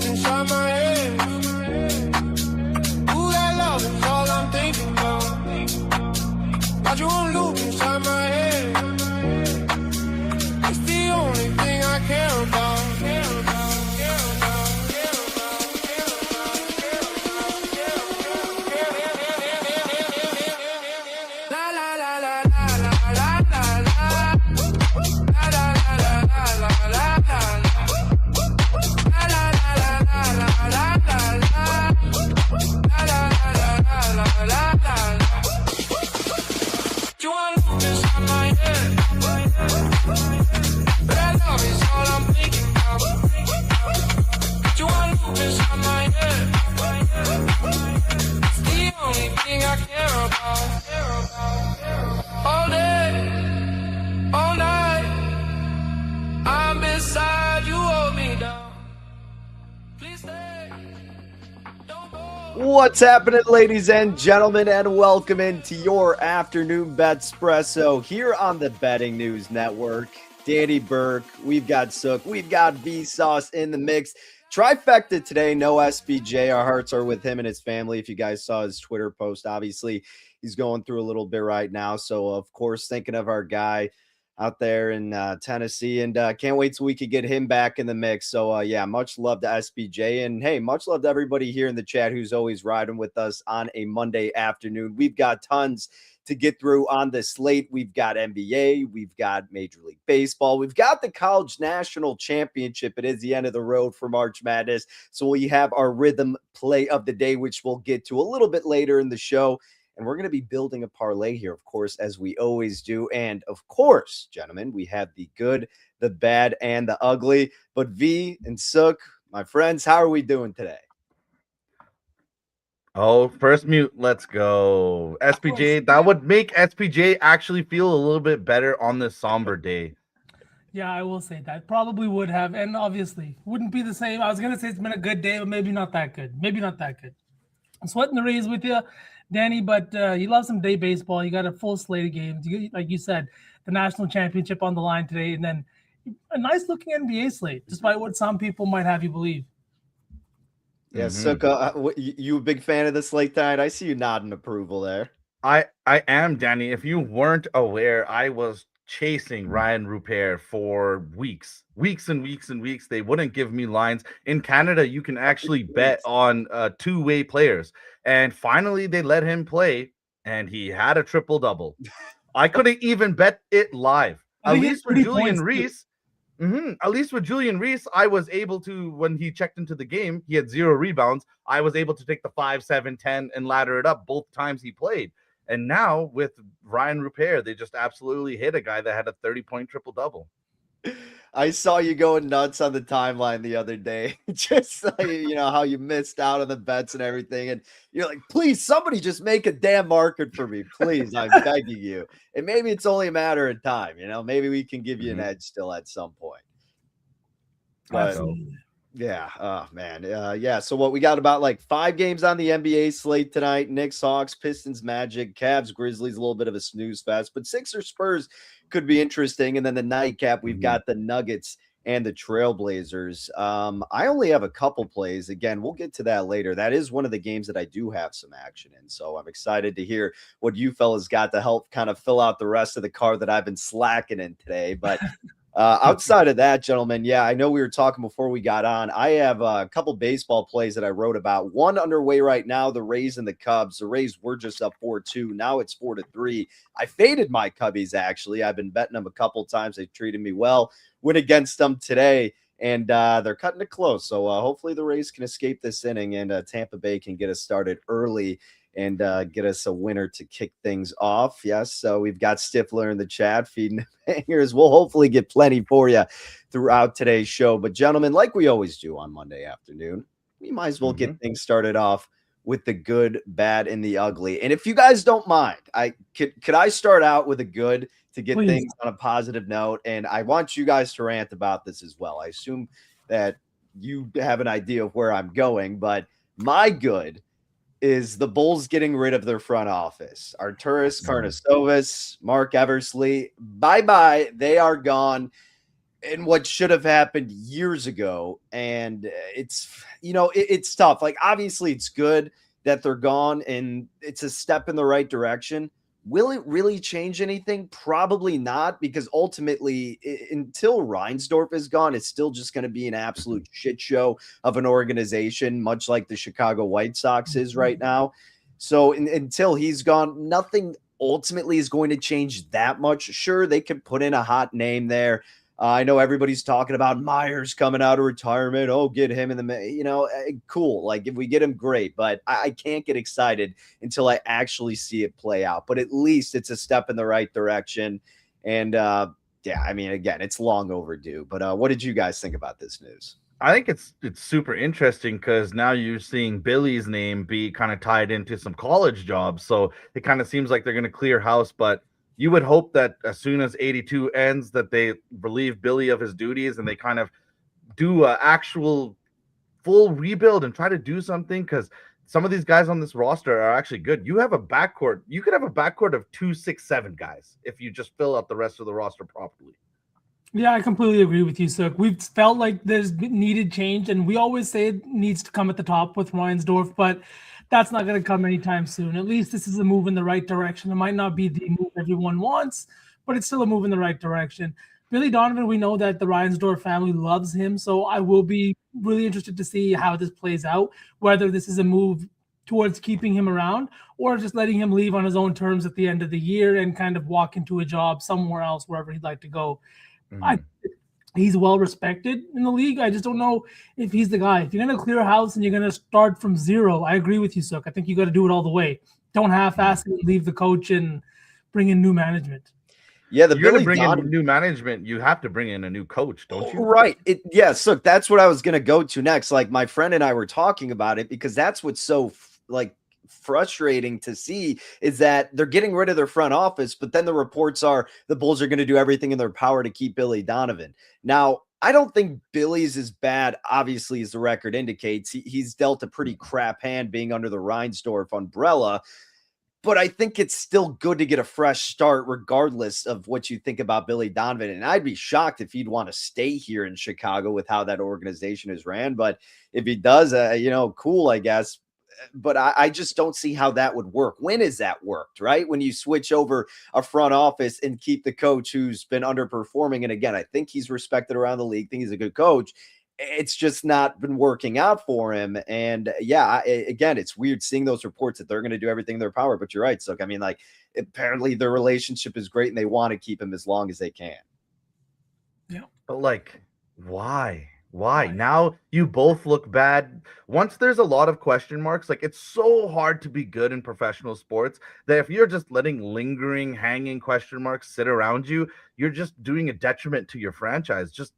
loop inside my head. Ooh, that love is all I'm thinking about. Got you on loop inside my head. It's the only thing I care about. What's happening, ladies and gentlemen, and welcome into your afternoon BETSPRESSO here on the Betting News Network. Danny Burke, we've got Sook, we've got Vsauce in the mix. Trifecta today, no SBJ. Our hearts are with him and his family. If you guys saw his Twitter post, obviously he's going through a little bit right now. So, of course, thinking of our guy out there in Tennessee, and can't wait till we could get him back in the mix. So, yeah, much love to SBJ, and hey, much love to everybody here in the chat who's always riding with us on a Monday afternoon. We've got tons to get through on this slate. We've got NBA, we've got Major League Baseball, we've got the College National Championship. It is the end of the road for March Madness, so we have our rhythm play of the day, which we'll get to a little bit later in the show. And we're going to be building a parlay here, of course, as we always do. And of course, gentlemen, we have the good, the bad, and the ugly. But V and Sook, my friends, how are we doing today? Oh, first mute. Let's go. SPJ. That would make SPJ actually feel a little bit better on this somber day. Yeah, I will say that. Probably would have. And obviously, wouldn't be the same. I was going to say it's been a good day, but maybe not that good. Maybe not that good. I'm sweating the Rays with you, Danny, but you love some day baseball. You got a full slate of games. Like you said, the national championship on the line today, and then a nice-looking NBA slate, despite what some people might have you believe. Yeah, Sook, you a big fan of the slate tonight? I see you nodding approval there. I am, Danny. If you weren't aware, I was chasing Ryan Rupert for weeks and weeks. They wouldn't give me lines. In Canada, you can actually bet on two-way players. And finally, they let him play, and he had a triple-double. I couldn't even bet it live. At least with Julian Reese, I was able to, when he checked into the game, he had 0 rebounds. I was able to take the 5, 7, 10 and ladder it up both times he played. And now with Ryan Rupert, they just absolutely hit a guy that had a 30-point triple-double. I saw you going nuts on the timeline the other day, just like, how you missed out on the bets and everything. And you're like, please, somebody just make a damn market for me. Please, I'm begging you. And maybe it's only a matter of time. Maybe we can give you an edge still at some point. But, Absolutely. Yeah. Oh, man. Yeah. So what we got about like 5 games on the NBA slate tonight. Knicks, Hawks, Pistons, Magic, Cavs, Grizzlies, a little bit of a snooze fest, but Sixers, Spurs could be interesting. And then the nightcap, we've got the Nuggets and the Trailblazers. I only have a couple plays. Again, we'll get to that later. That is one of the games that I do have some action in. So I'm excited to hear what you fellas got to help kind of fill out the rest of the card that I've been slacking in today. But outside of that, gentlemen, yeah, I know we were talking before we got on. I have a couple baseball plays that I wrote about. One underway right now, the Rays and the Cubs. The Rays were just up 4-2. Now it's 4-3. I faded my Cubbies, actually. I've been betting them a couple times. They've treated me well. Went against them today, and they're cutting it close. So hopefully the Rays can escape this inning, and Tampa Bay can get us started early and get us a winner to kick things off. Yes, so we've got Stifler in the chat feeding bangers. We'll hopefully get plenty for you throughout today's show. But gentlemen, like we always do on Monday afternoon, we might as well get things started off with the good, bad, and the ugly. And if you guys don't mind, could I start out with a good to get things on a positive note? And I want you guys to rant about this as well. I assume that you have an idea of where I'm going, but my good is the Bulls getting rid of their front office. Arturas Karnisovas, Mark Eversley, bye-bye. They are gone. and what should have happened years ago. And it's tough. Like, obviously it's good that they're gone and it's a step in the right direction. Will it really change anything? Probably not, because ultimately, until Reinsdorf is gone, it's still just going to be an absolute shit show of an organization, much like the Chicago White Sox is right now. So until he's gone, nothing ultimately is going to change that much. Sure, they could put in a hot name there. I know everybody's talking about Myers coming out of retirement. Oh, get him in the, cool. Like, if we get him, great. But I can't get excited until I actually see it play out. But at least it's a step in the right direction. And yeah, I mean, again, it's long overdue. But what did you guys think about this news? I think it's super interesting because now you're seeing Billy's name be kind of tied into some college jobs. So it kind of seems like they're going to clear house, but you would hope that as soon as 82 ends, that they relieve Billy of his duties and they kind of do an actual full rebuild and try to do something, because some of these guys on this roster are actually good. You have a backcourt. You could have a backcourt of 2, 6, 7 guys if you just fill out the rest of the roster properly. Yeah, I completely agree with you, Suk. We've felt like there's needed change, and we always say it needs to come at the top with Reinsdorf, but that's not going to come anytime soon. At least this is a move in the right direction. It might not be the move everyone wants, but it's still a move in the right direction. Billy Donovan, we know that the Reinsdorf family loves him, so I will be really interested to see how this plays out, whether this is a move towards keeping him around or just letting him leave on his own terms at the end of the year and kind of walk into a job somewhere else, wherever he'd like to go. He's well respected in the league. I just don't know if he's the guy. If you're going to clear house and you're going to start from zero, I agree with you, Suk. I think you got to do it all the way. Don't half-ass it and leave the coach and bring in new management. Yeah, you're going to bring in new management. You have to bring in a new coach, don't you? Right. Yes. Look, that's what I was going to go to next. Like, my friend and I were talking about it because that's what's so frustrating to see is that they're getting rid of their front office, but then the reports are the Bulls are going to do everything in their power to keep Billy Donovan. Now, I don't think Billy's as bad, obviously, as the record indicates. He's dealt a pretty crap hand being under the Reinsdorf umbrella, but I think it's still good to get a fresh start regardless of what you think about Billy Donovan. And I'd be shocked if he'd want to stay here in Chicago with how that organization is ran. But if he does, cool, I guess. But I just don't see how that would work. When has that worked, right? When you switch over a front office and keep the coach who's been underperforming. And again, I think he's respected around the league. I think he's a good coach. It's just not been working out for him. And yeah, again, it's weird seeing those reports that they're going to do everything in their power. But you're right. So, I mean, like, apparently their relationship is great and they want to keep him as long as they can. Yeah. But like, why? Now you both look bad. Once there's a lot of question marks, like, it's so hard to be good in professional sports that if you're just letting lingering, hanging question marks sit around you, you're just doing a detriment to your franchise. Just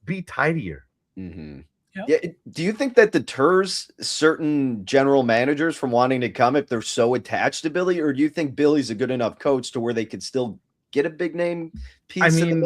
be tidier. Mm-hmm. Yep. Yeah. Do you think that deters certain general managers from wanting to come if they're so attached to Billy, or do you think Billy's a good enough coach to where they could still get a big name piece? I mean,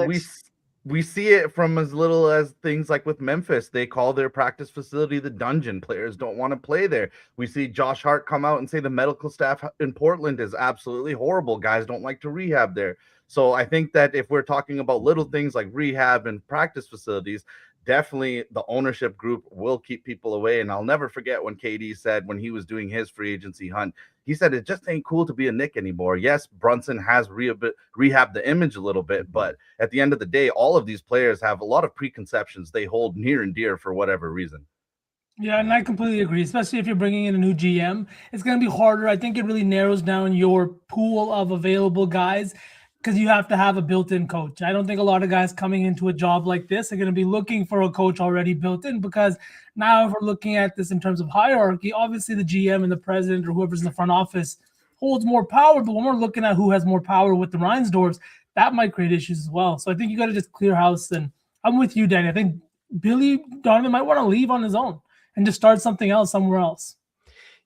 we see it from as little as things like with Memphis. They call their practice facility the dungeon. Players don't want to play there. We see Josh Hart come out and say the medical staff in Portland is absolutely horrible. Guys don't like to rehab there. So I think that if we're talking about little things like rehab and practice facilities, definitely the ownership group will keep people away. And I'll never forget when KD said, when he was doing his free agency hunt, he said, it just ain't cool to be a Knick anymore. Yes, Brunson has rehabbed the image a little bit, but at the end of the day, all of these players have a lot of preconceptions they hold near and dear for whatever reason. Yeah, and I completely agree, especially if you're bringing in a new GM. It's going to be harder. I think it really narrows down your pool of available guys because you have to have a built-in coach. I don't think a lot of guys coming into a job like this are going to be looking for a coach already built in, because now if we're looking at this in terms of hierarchy, obviously the GM and the president or whoever's in the front office holds more power. But when we're looking at who has more power with the Reinsdorfs, that might create issues as well. So I think you got to just clear house. And I'm with you, Danny. I think Billy Donovan might want to leave on his own and just start something else somewhere else.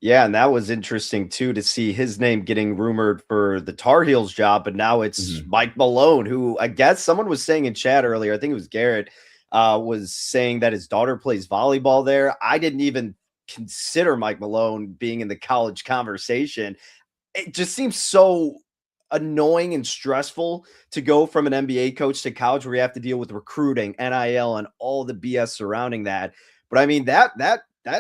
Yeah, and that was interesting, too, to see his name getting rumored for the Tar Heels job, but now it's Mike Malone, who I guess someone was saying in chat earlier, I think it was Garrett, was saying that his daughter plays volleyball there. I didn't even consider Mike Malone being in the college conversation. It just seems so annoying and stressful to go from an NBA coach to college where you have to deal with recruiting, NIL, and all the BS surrounding that. But I mean, that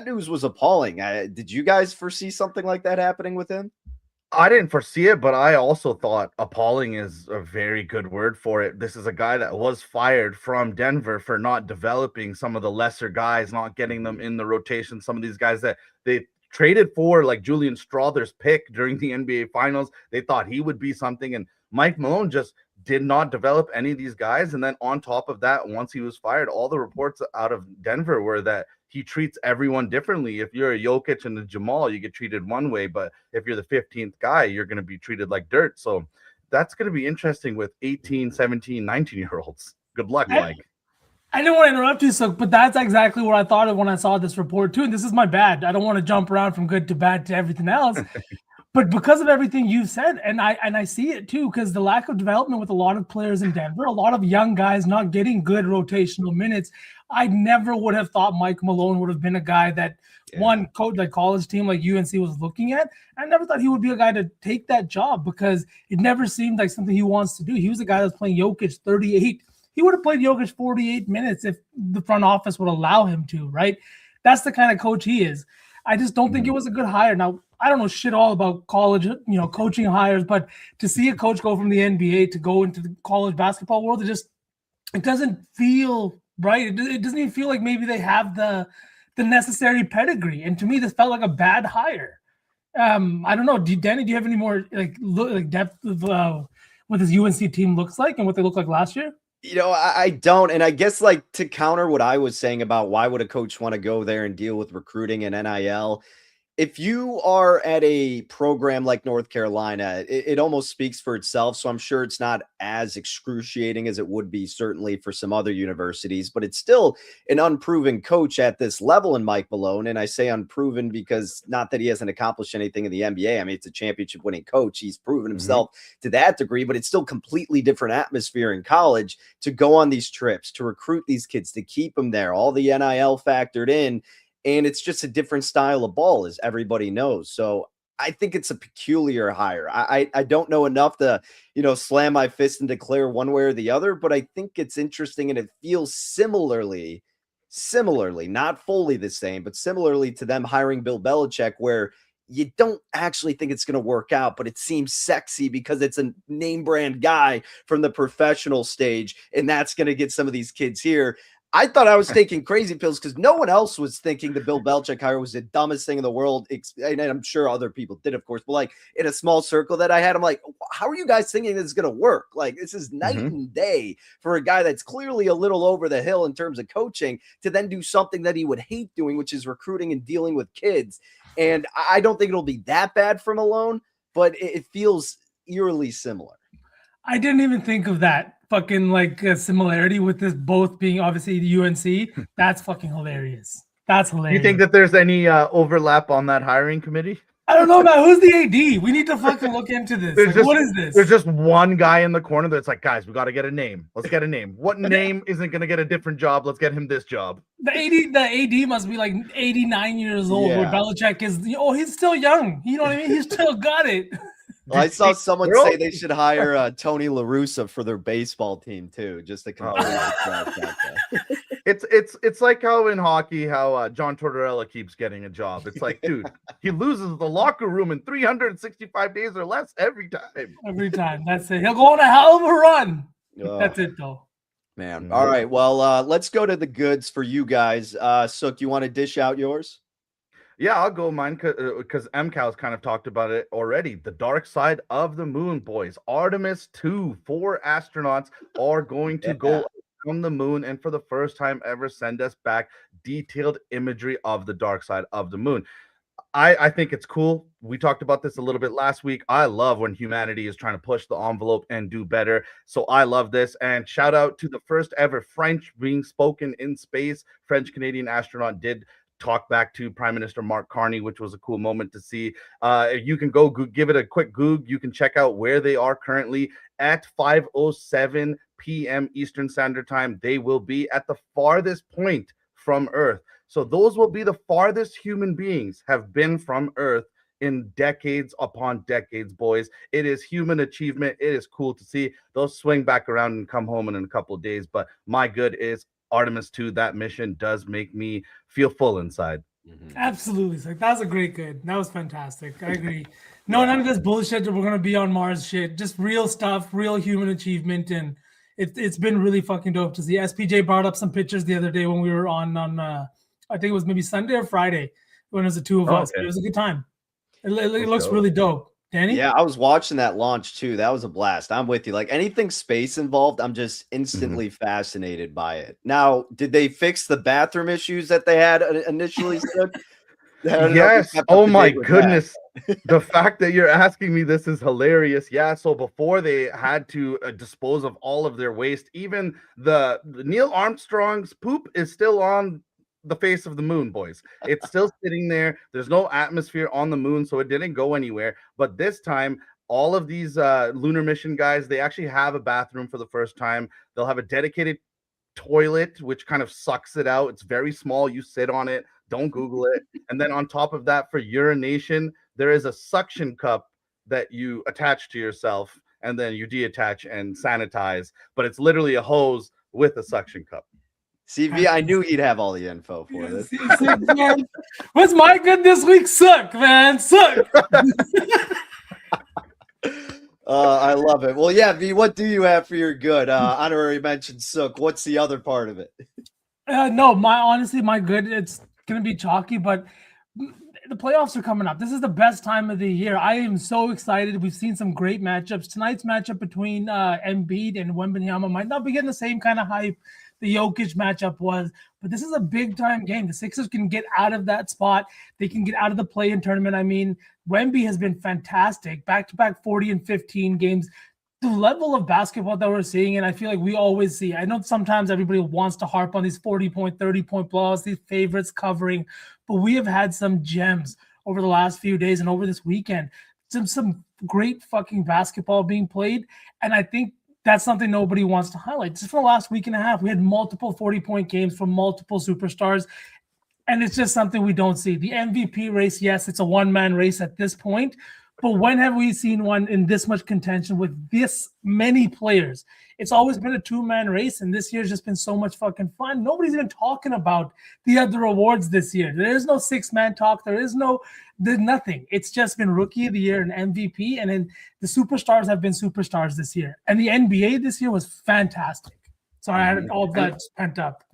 news was appalling. Did you guys foresee something like that happening with him? I didn't foresee it, but I also thought appalling is a very good word for it. This is a guy that was fired from Denver for not developing some of the lesser guys, not getting them in the rotation. Some of these guys that they traded for, like Julian Strother's pick during the NBA Finals, they thought he would be something. And Mike Malone just did not develop any of these guys. And then on top of that, once he was fired, all the reports out of Denver were that he treats everyone differently. If you're a Jokic and a Jamal, you get treated one way, but if you're the 15th guy, you're going to be treated like dirt. So that's going to be interesting with 18, 17, 19-year-olds. Good luck, Mike. I didn't want to interrupt you, so but that's exactly what I thought of when I saw this report too. And this is my bad. I don't want to jump around from good to bad to everything else. But because of everything you said, and I see it too, because the lack of development with a lot of players in Denver, a lot of young guys not getting good rotational minutes. I never would have thought Mike Malone would have been a guy that one coach like college team like UNC was looking at. I never thought he would be a guy to take that job because it never seemed like something he wants to do. He was a guy that's playing Jokic 38. He would have played Jokic 48 minutes if the front office would allow him to, right? That's the kind of coach he is. I just don't think it was a good hire. Now, I don't know shit all about college, coaching hires, but to see a coach go from the NBA to go into the college basketball world, it doesn't feel right. It doesn't even feel like maybe they have the necessary pedigree. And to me, this felt like a bad hire. I don't know. Danny, do you have any more depth of what this UNC team looks like and what they looked like last year? I don't. And I guess like to counter what I was saying about why would a coach want to go there and deal with recruiting and NIL, if you are at a program like North Carolina, it almost speaks for itself. So I'm sure it's not as excruciating as it would be certainly for some other universities, but it's still an unproven coach at this level in Mike Malone. And I say unproven because not that he hasn't accomplished anything in the NBA. I mean, it's a championship winning coach. He's proven himself to that degree, but it's still completely different atmosphere in college to go on these trips, to recruit these kids, to keep them there, all the NIL factored in. And it's just a different style of ball, as everybody knows. So I think it's a peculiar hire. I don't know enough to, slam my fist and declare one way or the other, but I think it's interesting and it feels similarly, not fully the same, but similarly to them hiring Bill Belichick, where you don't actually think it's going to work out, but it seems sexy because it's a name brand guy from the professional stage. And that's going to get some of these kids here. I thought I was taking crazy pills because no one else was thinking the Bill Belichick hire was the dumbest thing in the world. And I'm sure other people did, of course, but like in a small circle that I had, I'm like, how are you guys thinking this is going to work? Like this is night and day for a guy that's clearly a little over the hill in terms of coaching to then do something that he would hate doing, which is recruiting and dealing with kids. And I don't think it'll be that bad for Malone, but it feels eerily similar. I didn't even think of that fucking similarity with this both being obviously the UNC. That's fucking hilarious. That's hilarious. You think that there's any overlap on that hiring committee? I don't know, man. Who's the AD? We need to fucking look into this. What is this? There's just one guy in the corner that's like, guys, we got to get a name. Let's get a name. What name isn't going to get a different job? Let's get him this job. The AD must be like 89 years old. Where Belichick is, he's still young. You know what I mean? He's still got it. Well, I saw someone say they should hire Tony La Russa for their baseball team too, just to completely It's like how in hockey, how John Tortorella keeps getting a job. It's like, dude, he loses the locker room in 365 days or less every time. Every time. That's it. He'll go on a hell of a run. That's it, though. Man. All right. Well, let's go to the goods for you guys. Sook, you want to dish out yours? Yeah, I'll go mine because MCal's kind of talked about it already. The dark side of the moon, boys. Artemis 2, 4 astronauts are going to go on the moon and for the first time ever send us back detailed imagery of the dark side of the moon. I think it's cool. We talked about this a little bit last week. I love when humanity is trying to push the envelope and do better. So I love this. And shout out to the first ever French being spoken in space. French-Canadian astronaut did talk back to Prime Minister Mark Carney, which was a cool moment to see. You can go give it a quick Goog. You can check out where they are currently at 5:07 p.m. Eastern Standard Time. They will be at the farthest point from Earth. So those will be the farthest human beings have been from Earth in decades upon decades, boys. It is human achievement. It is cool to see. They'll swing back around and come home in a couple of days. But my good is Artemis 2. That mission does make me feel full inside. Absolutely. Like, that was a great good. That was fantastic. I agree. No, none of this bullshit that we're going to be on Mars shit. Just real stuff, real human achievement. And it's been really fucking dope to see. SPJ brought up some pictures the other day when we were on I think it was maybe Sunday or Friday when it was the two of us. Okay. It was a good time. It looks really dope. Danny? Yeah, I was watching that launch too. That was a blast. I'm with you. Like anything space involved, I'm just instantly fascinated by it. Now, did they fix the bathroom issues that they had initially? Yes. Oh my goodness. The fact that you're asking me this is hilarious. Yeah. So before they had to dispose of all of their waste, even the Neil Armstrong's poop is still on the face of the moon, boys. It's still sitting there. There's no atmosphere on the moon, so it didn't go anywhere. But this time, all of these lunar mission guys, they actually have a bathroom for the first time. They'll have a dedicated toilet, which kind of sucks it out. It's very small. You sit on it. Don't Google it. And then on top of that, for urination, there is a suction cup that you attach to yourself, and then you deattach and sanitize. But it's literally a hose with a suction cup. CV, I knew he'd have all the info for this. Man, what's my good this week? Suck, man. Suck. I love it. Well, yeah, V, what do you have for your good? Honorary mention Sook. What's the other part of it? No, my good, it's going to be chalky, but the playoffs are coming up. This is the best time of the year. I am so excited. We've seen some great matchups. Tonight's matchup between Embiid and Wembanyama might not be getting the same kind of hype the Jokic matchup was, but this is a big time game. The Sixers can get out of that spot. They can get out of the play-in tournament. I mean, Wemby has been fantastic. Back-to-back 40 and 15 games. The level of basketball that we're seeing, and I feel like we always see, I know sometimes everybody wants to harp on these 40-point, 30-point blowouts, these favorites covering, but we have had some gems over the last few days and over this weekend. Some great fucking basketball being played, and I think that's something nobody wants to highlight. Just for the last week and a half, we had multiple 40-point games from multiple superstars, and it's just something we don't see. The MVP race, yes, it's a one-man race at this point, but when have we seen one in this much contention with this many players? It's always been a two-man race, and this year's just been so much fucking fun. Nobody's even talking about the other awards this year. There is no six-man talk. There's nothing. It's just been Rookie of the Year and MVP, and then the superstars have been superstars this year. And the NBA this year was fantastic. So I had all that pent up.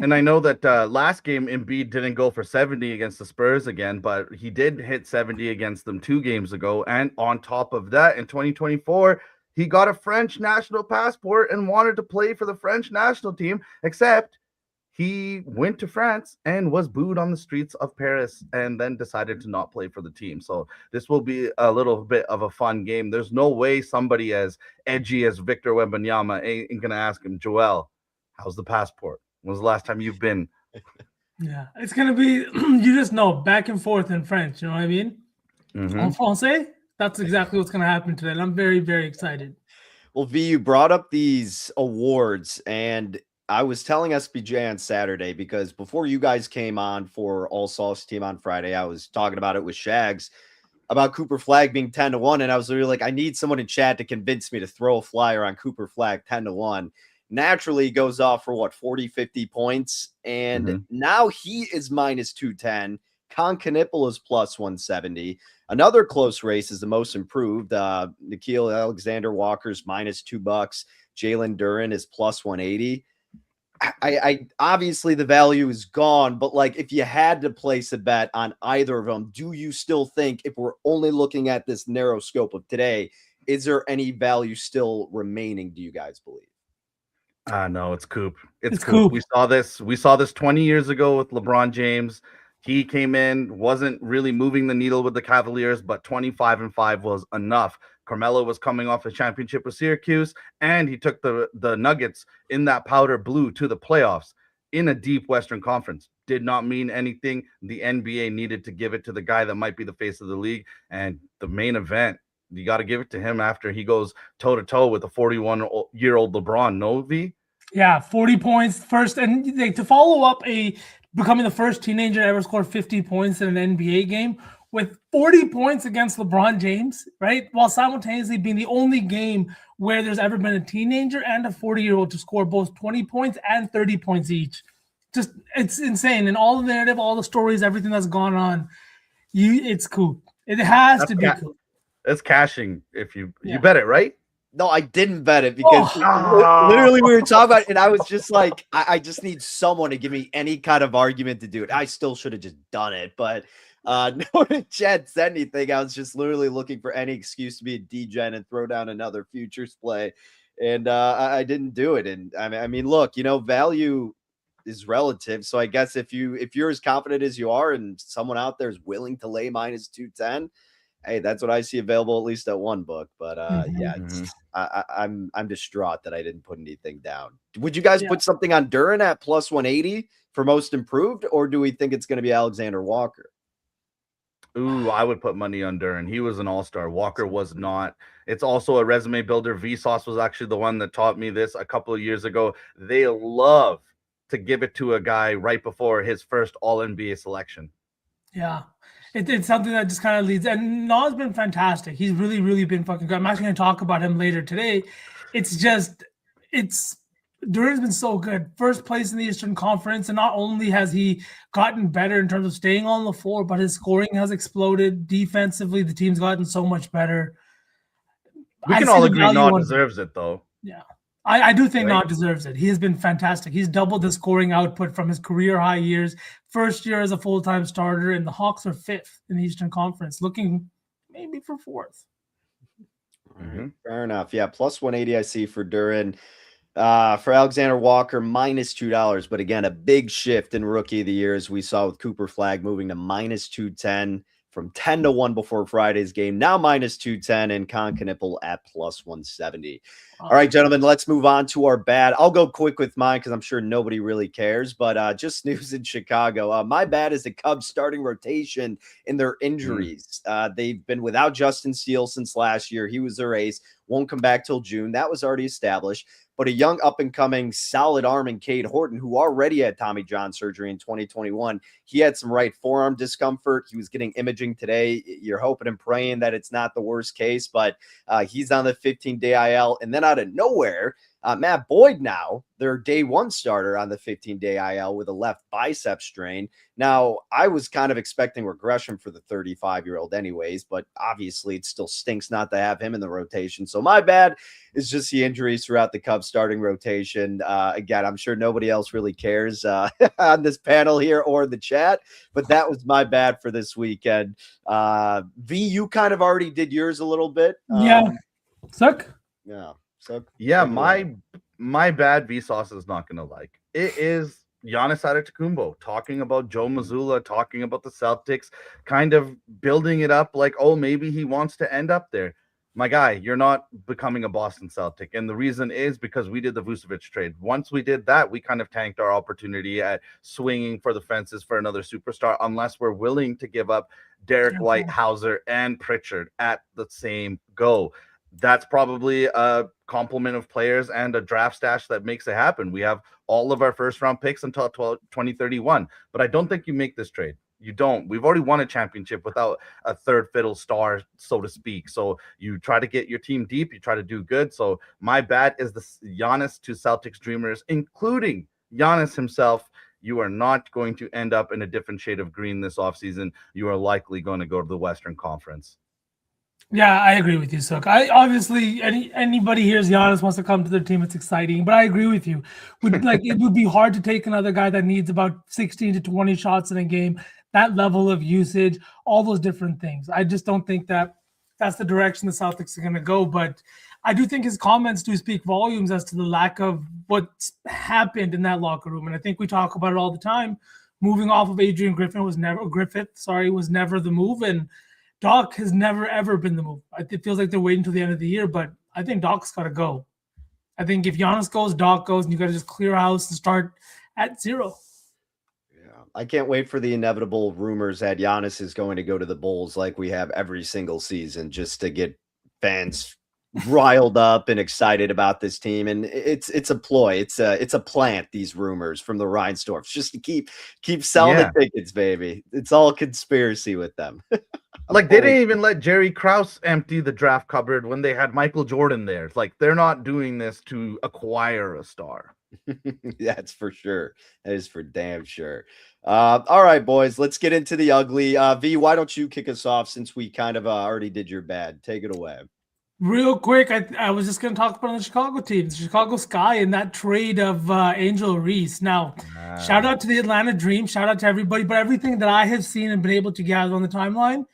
And I know that last game, Embiid didn't go for 70 against the Spurs again, but he did hit 70 against them 2 games ago. And on top of that, in 2024, he got a French national passport and wanted to play for the French national team, except he went to France and was booed on the streets of Paris and then decided to not play for the team. So this will be a little bit of a fun game. There's no way somebody as edgy as Victor Wembanyama ain't going to ask him, Joel, how's the passport? When was the last time you've been? Yeah, it's going to be, you just know, back and forth in French. You know what I mean? En français? That's exactly what's going to happen today. And I'm very, very excited. Well, V, you brought up these awards, and I was telling SBJ on Saturday, because before you guys came on for All Sauce Team on Friday, I was talking about it with Shags about Cooper Flag being 10-1. And I was literally like, I need someone in chat to convince me to throw a flyer on Cooper Flag 10-1. Naturally goes off for 40, 50 points. And now he is minus 210. Con Knipple is plus 170. Another close race is the most improved. Nikhil Alexander Walker's minus $2. Jalen Duren is plus 180. I obviously the value is gone, but like if you had to place a bet on either of them, do you still think, if we're only looking at this narrow scope of today, is there any value still remaining, do you guys believe? No, it's Coop. It's Coop. We saw this 20 years ago with LeBron James. He came in, wasn't really moving the needle with the Cavaliers, but 25-5 was enough. Carmelo was coming off a championship with Syracuse, and he took the Nuggets in that powder blue to the playoffs in a deep Western Conference. Did not mean anything. The NBA needed to give it to the guy that might be the face of the league, and the main event, you got to give it to him after he goes toe-to-toe with a 41-year-old LeBron. No, V? Yeah, 40 points first. And to follow up becoming the first teenager to ever score 50 points in an NBA game with 40 points against LeBron James, right? While simultaneously being the only game where there's ever been a teenager and a 40-year-old to score both 20 points and 30 points each. Just, it's insane. And all the narrative, all the stories, everything that's gone on, it's cool. It has to be cool. It's cashing if you bet it, right? No, I didn't bet it because literally we were talking about it, and I was just like, I just need someone to give me any kind of argument to do it. I still should have just done it, but no one Chad said anything. I was just literally looking for any excuse to be a degen and throw down another futures play, and I didn't do it. And I mean, look, value is relative. So I guess if you're as confident as you are, and someone out there is willing to lay minus 210. Hey, that's what I see available, at least at one book. But I'm distraught that I didn't put anything down. Would you guys put something on Duren at plus 180 for most improved, or do we think it's going to be Alexander Walker? Ooh, I would put money on Duren. He was an all-star. Walker was not. It's also a resume builder. Vsauce was actually the one that taught me this a couple of years ago. They love to give it to a guy right before his first All-NBA selection. Yeah. It's something that just kind of leads. And Na's been fantastic. He's really, really been fucking good. I'm actually going to talk about him later today. Duren's been so good. First place in the Eastern Conference. And not only has he gotten better in terms of staying on the floor, but his scoring has exploded. Defensively, the team's gotten so much better. We can all agree Na deserves it, though. Yeah. I do think Na deserves it. He has been fantastic. He's doubled the scoring output from his career high years. First year as a full-time starter, and the Hawks are 5th in the Eastern Conference, looking maybe for 4th. Right. Fair enough. Yeah, plus 180 I see for Duren. For Alexander Walker, minus $2. But again, a big shift in rookie of the year, as we saw with Cooper Flagg moving to minus 210 from 10-1 before Friday's game. Now minus 210, and Con Knipple at plus 170. All right, gentlemen, let's move on to our bad. I'll go quick with mine because I'm sure nobody really cares, but just news in Chicago. My bad is the Cubs starting rotation in their injuries. They've been without Justin Steele since last year. He was their ace. Won't come back till June. That was already established. But a young up-and-coming solid arm in Cade Horton, who already had Tommy John surgery in 2021. He had some right forearm discomfort. He was getting imaging today. You're hoping and praying that it's not the worst case, but he's on the 15-day IL. And then out of nowhere, Matt Boyd now, their day one starter on the 15-day IL with a left bicep strain. Now, I was kind of expecting regression for the 35-year-old anyways, but obviously it still stinks not to have him in the rotation. So my bad is just the injuries throughout the Cubs starting rotation. Again, I'm sure nobody else really cares on this panel here or the chat, but that was my bad for this weekend. V, you kind of already did yours a little bit. Suck. Yeah. So yeah, my bad Vsauce is not gonna like. It is Giannis Antetokounmpo talking about Joe Mazzulla, talking about the Celtics, kind of building it up like, oh, maybe he wants to end up there. My guy, you're not becoming a Boston Celtic. And the reason is because we did the Vucevic trade. Once we did that, we kind of tanked our opportunity at swinging for the fences for another superstar, unless we're willing to give up Derek White, Hauser, and Pritchard at the same go. That's probably a complement of players and a draft stash that makes it happen. We have all of our first round picks until 2031, but I don't think you make this trade. You don't. We've already won a championship without a third fiddle star, so to speak. So you try to get your team deep. You try to do good. So my bad is the Giannis to Celtics dreamers, including Giannis himself. You are not going to end up in a different shade of green this offseason. You are likely going to go to the Western Conference. Yeah, I agree with you, Suk. I obviously anybody hears Giannis wants to come to their team, it's exciting. But I agree with you. It would be hard to take another guy that needs about 16 to 20 shots in a game, that level of usage, all those different things. I just don't think that that's the direction the Celtics are going to go. But I do think his comments do speak volumes as to the lack of what's happened in that locker room. And I think we talk about it all the time. Moving off of Adrian Griffith was never the move, and Doc has never, ever been the move. It feels like they're waiting until the end of the year, but I think Doc's got to go. I think if Giannis goes, Doc goes, and you got to just clear house and start at zero. Yeah, I can't wait for the inevitable rumors that Giannis is going to go to the Bulls like we have every single season, just to get fans riled up and excited about this team. And it's a ploy. It's a plant, these rumors from the Reinsdorfs, just to keep selling the tickets, baby. It's all conspiracy with them. Like they didn't even let Jerry Krause empty the draft cupboard when they had Michael Jordan there. It's like they're not doing this to acquire a star. That's for sure. That is for damn sure. All right, boys, let's get into the ugly. V, why don't you kick us off since we kind of already did your bad? Take it away. Real quick, I was just going to talk about the Chicago team, the Chicago Sky, and that trade of Angel Reese. Now, shout out to the Atlanta Dream, shout out to everybody, but everything that I have seen and been able to gather on the timeline,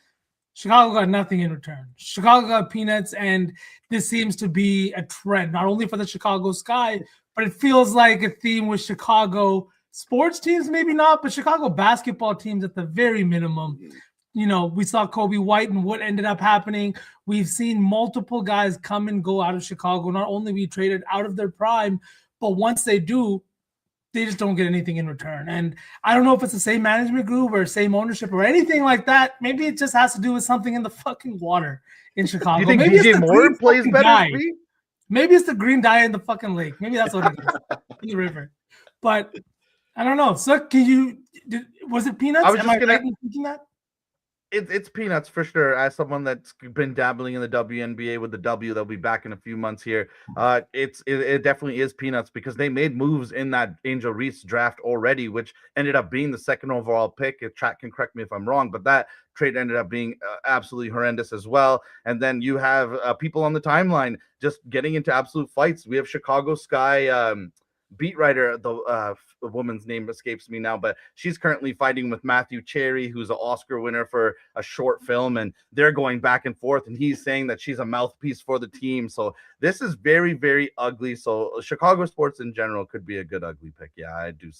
Chicago got nothing in return. Chicago got peanuts, and this seems to be a trend, not only for the Chicago Sky, but it feels like a theme with Chicago sports teams, maybe not, but Chicago basketball teams at the very minimum. You know, we saw Kobe White and what ended up happening. We've seen multiple guys come and go out of Chicago. Not only we traded out of their prime, but once they do, they just don't get anything in return. And I don't know if it's the same management group or same ownership or anything like that. Maybe it just has to do with something in the fucking water in Chicago. You think Maybe DJ Moore plays better? Maybe it's the green dye in the fucking lake. Maybe that's what it is in the river. But I don't know. So was it peanuts? I was just right in thinking that? It's peanuts for sure. As someone that's been dabbling in the WNBA with the W, they'll be back in a few months here. It definitely is peanuts because they made moves in that Angel Reese draft already, which ended up being the second overall pick. If Chat can correct me if I'm wrong, but that trade ended up being absolutely horrendous as well. And then you have people on the timeline just getting into absolute fights. We have Chicago Sky beat writer, the woman's name escapes me now, but she's currently fighting with Matthew Cherry, who's an Oscar winner for a short film, and they're going back and forth, and he's saying that she's a mouthpiece for the team. So this is very, very ugly. So Chicago sports in general could be a good ugly pick. Yeah, I do.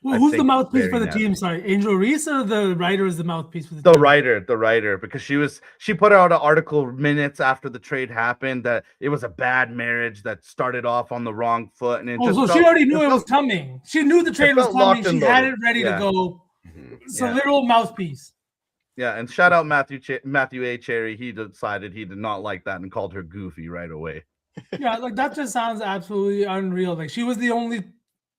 Well, who's the mouthpiece for the team? Sorry, Angel Reese or the writer is the mouthpiece for the team? The writer, because she put out an article minutes after the trade happened that it was a bad marriage that started off on the wrong foot, and she already knew it was coming. She knew the trade was coming. She had it ready to go. It's a literal mouthpiece. Yeah, and shout out Matthew A. Cherry. He decided he did not like that and called her goofy right away. Yeah, like that just sounds absolutely unreal. Like she was the only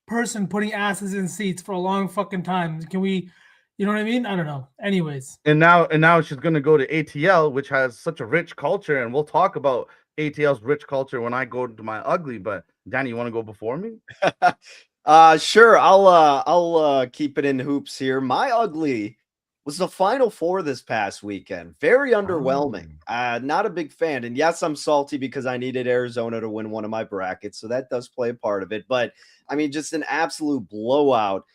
person putting asses in seats for a long fucking time. Can we, you know what I mean? I don't know. Anyways. And now she's going to go to ATL, which has such a rich culture. And we'll talk about ATL's rich culture when I go to my ugly. But Danny, you want to go before me? Sure. I'll keep it in hoops here. My ugly was the Final Four this past weekend. Very underwhelming. Not a big fan. And yes, I'm salty because I needed Arizona to win one of my brackets. So that does play a part of it. But I mean, just an absolute blowout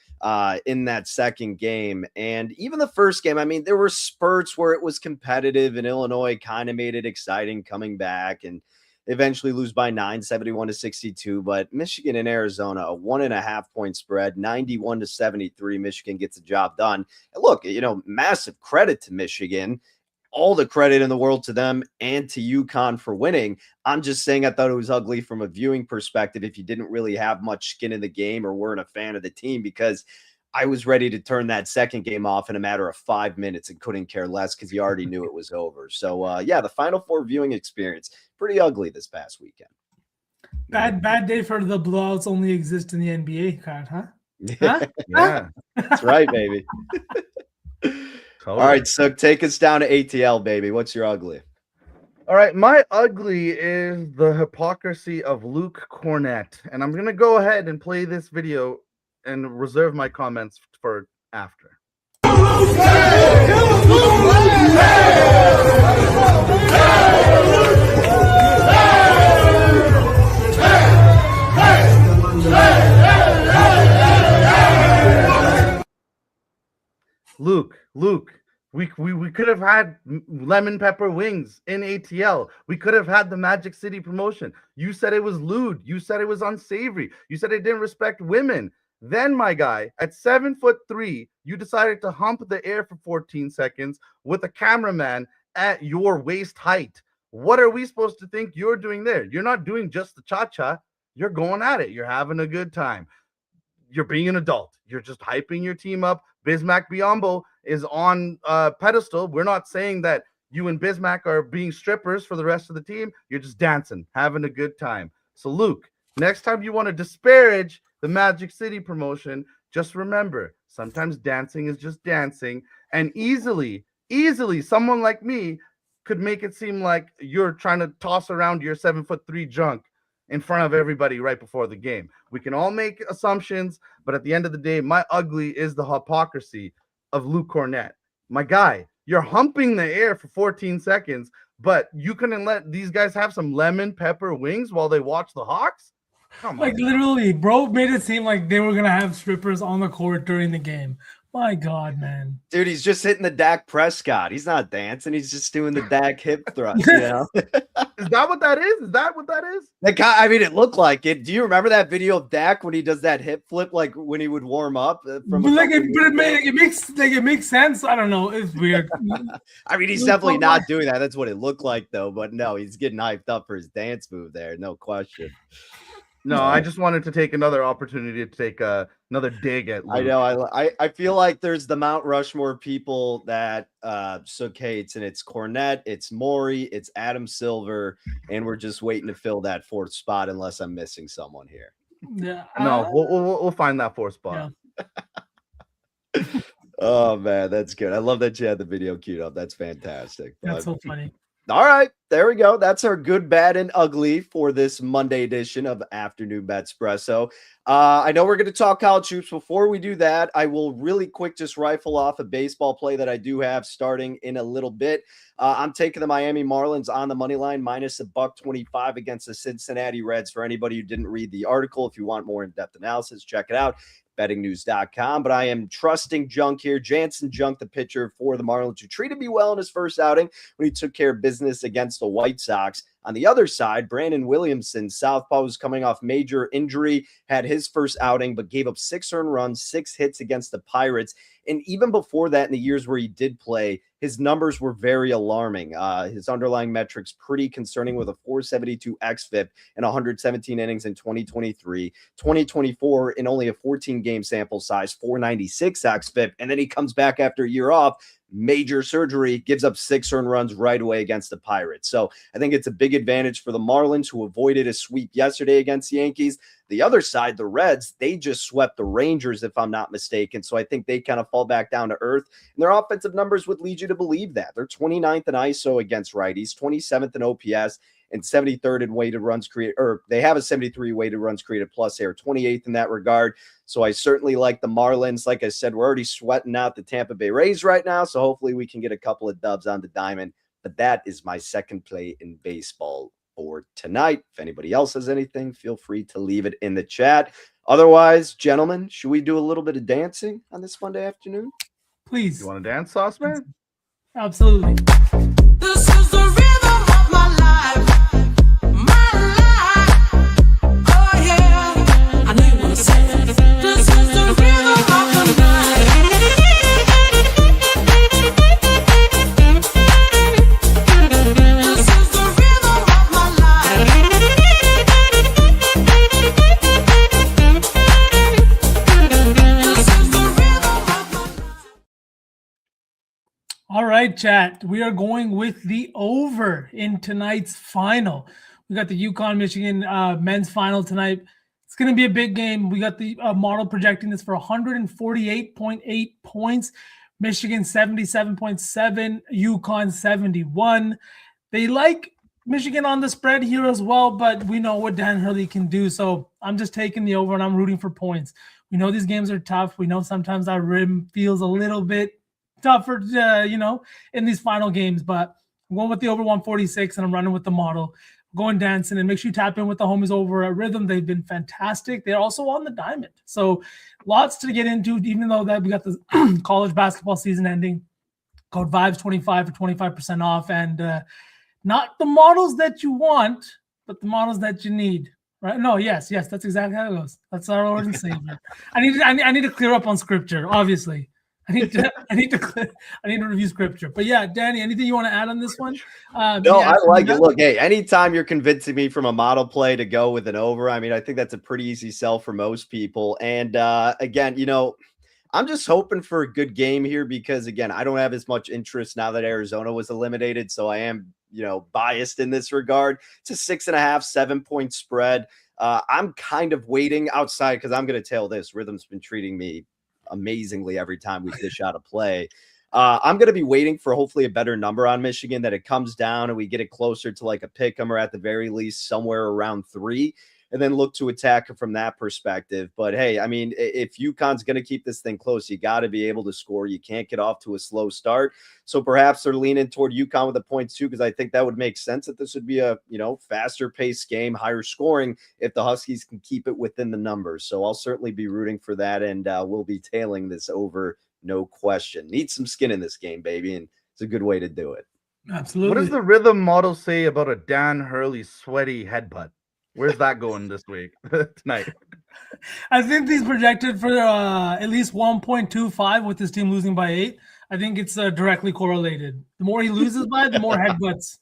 in that second game. And even the first game, I mean, there were spurts where it was competitive and Illinois kind of made it exciting coming back and eventually lose by 9, 71-62. But Michigan and Arizona, a 1.5 point spread, 91-73. Michigan gets the job done. And look, massive credit to Michigan. All the credit in the world to them and to UConn for winning. I'm just saying I thought it was ugly from a viewing perspective if you didn't really have much skin in the game or weren't a fan of the team, because I was ready to turn that second game off in a matter of 5 minutes and couldn't care less because you already knew it was over. So, the Final Four viewing experience, pretty ugly this past weekend. Bad day for the blowouts only exist in the NBA card, huh? Yeah. That's right, baby. All right, so take us down to ATL, baby. What's your ugly? All right, my ugly is the hypocrisy of Luke Cornett. And I'm going to go ahead and play this video and reserve my comments for after. Luke, we could have had lemon pepper wings in ATL. We could have had the Magic City promotion. You said it was lewd. You said it was unsavory. You said it didn't respect women. Then, my guy, at 7'3", you decided to hump the air for 14 seconds with a cameraman at your waist height. What are we supposed to think you're doing there? You're not doing just the cha-cha. You're going at it. You're having a good time. You're being an adult. You're just hyping your team up. Bismack Biyombo is on a pedestal. We're not saying that you and Bismack are being strippers for the rest of the team. You're just dancing, having a good time. So, Luke, next time you want to disparage the Magic City promotion, just remember, sometimes dancing is just dancing. And easily, easily someone like me could make it seem like you're trying to toss around your 7'3" junk in front of everybody right before the game. We can all make assumptions, but at the end of the day, my ugly is the hypocrisy of Luke Cornett. My guy, you're humping the air for 14 seconds, but you couldn't let these guys have some lemon pepper wings while they watch the Hawks? Come on. Like literally, bro made it seem like they were gonna have strippers on the court during the game. My God, man. Dude, he's just hitting the Dak Prescott. He's not dancing. He's just doing the Dak hip thrust, you know? Is that what that is? Is that what that is? Like, I mean, it looked like it. Do you remember that video of Dak when he does that hip flip, like when he would warm up? But it makes sense. I don't know. It's weird. I mean, he's definitely not doing that. That's what it looked like, though. But no, he's getting hyped up for his dance move there. No question. No, I just wanted to take another opportunity to take another dig at Luke. I know. I feel like there's the Mount Rushmore people that Sook hates, and it's Cornette, it's Maury, it's Adam Silver, and we're just waiting to fill that fourth spot unless I'm missing someone here. Yeah. No, we'll find that fourth spot. Yeah. Oh, man, that's good. I love that you had the video queued up. That's fantastic. That's so funny. All right, there we go. That's our good, bad, and ugly for this Monday edition of Afternoon BETSPRESSO. I know we're going to talk college hoops. Before we do that, I will really quick just rifle off a baseball play that I do have starting in a little bit. I'm taking the Miami Marlins on the money line minus $1.25 against the Cincinnati Reds. For anybody who didn't read the article, if you want more in-depth analysis, check it out. bettingnews.com, but I am trusting Junk here. Jansen Junk, the pitcher for the Marlins, who treated me well in his first outing when he took care of business against the White Sox. On the other side, Brandon Williamson, southpaw, was coming off major injury, had his first outing, but gave up 6 earned runs, 6 hits against the Pirates. And even before that, in the years where he did play, his numbers were very alarming. His underlying metrics pretty concerning, with a 472 xFIP and 117 innings in 2023. 2024, in only a 14-game sample size, 496 xFIP. And then he comes back after a year off, major surgery, gives up 6 earned runs right away against the Pirates. So I think it's a big advantage for the Marlins, who avoided a sweep yesterday against the Yankees. The other side, the Reds, they just swept the Rangers, if I'm not mistaken. So I think they kind of fall back down to earth. And their offensive numbers would lead you to believe that. They're 29th in ISO against righties, 27th in OPS, and 73rd in weighted runs created, or they have a 73 weighted runs created plus. They are 28th in that regard. So I certainly like the Marlins. Like I said, we're already sweating out the Tampa Bay Rays right now. So hopefully we can get a couple of dubs on the diamond. But that is my second play in baseball for tonight. If anybody else has anything, feel free to leave it in the chat. Otherwise, gentlemen, should we do a little bit of dancing on this Monday afternoon? Please. You want to dance, Sauce Man? Absolutely. This is the rhythm of my life. My life. Oh, yeah. I know you want to say it. This is the rhythm of the night. This is the rhythm of my life. This is the rhythm of my life. All right, chat. We are going with the over in tonight's final. We got the UConn-Michigan men's final tonight. It's going to be a big game. We got the model projecting this for 148.8 points. Michigan 77.7, UConn 71. They like Michigan on the spread here as well, but we know what Dan Hurley can do. So I'm just taking the over and I'm rooting for points. We know these games are tough. We know sometimes our rim feels a little bit tougher, in these final games, but I'm going with the over 146 and I'm running with the model. I'm going dancing, and make sure you tap in with the homies over at Rhythm. They've been fantastic. They're also on the diamond. So lots to get into, even though that we got the college basketball season ending. Code VIBES25 for 25% off, and not the models that you want, but the models that you need. Right? No, yes, that's exactly how it goes. That's our Lord and Savior. I need to clear up on scripture, obviously. I need to review scripture. But yeah, Danny, anything you want to add on this one? No, I like it. Look, hey, anytime you're convincing me from a model play to go with an over, I mean, I think that's a pretty easy sell for most people. And again, I'm just hoping for a good game here because, again, I don't have as much interest now that Arizona was eliminated. So I am, biased in this regard. It's a 6.5, 7-point spread. I'm kind of waiting outside because I'm going to tell this. Rhythm's been treating me amazingly every time we dish out a play. I'm going to be waiting for hopefully a better number on Michigan, that it comes down and we get it closer to like a pick 'em, or at the very least somewhere around 3, and then look to attack it from that perspective. But hey, I mean, if UConn's going to keep this thing close, you got to be able to score. You can't get off to a slow start. So perhaps they're leaning toward UConn with the points too, because I think that would make sense that this would be a, faster paced game, higher scoring, if the Huskies can keep it within the numbers. So I'll certainly be rooting for that, and we'll be tailing this over, no question. Need some skin in this game, baby, and it's a good way to do it. Absolutely. What does the rhythm model say about a Dan Hurley sweaty headbutt? Where's that going this week, tonight? I think he's projected for at least 1.25 with his team losing by 8. I think it's directly correlated. The more he loses by, the more headbutts.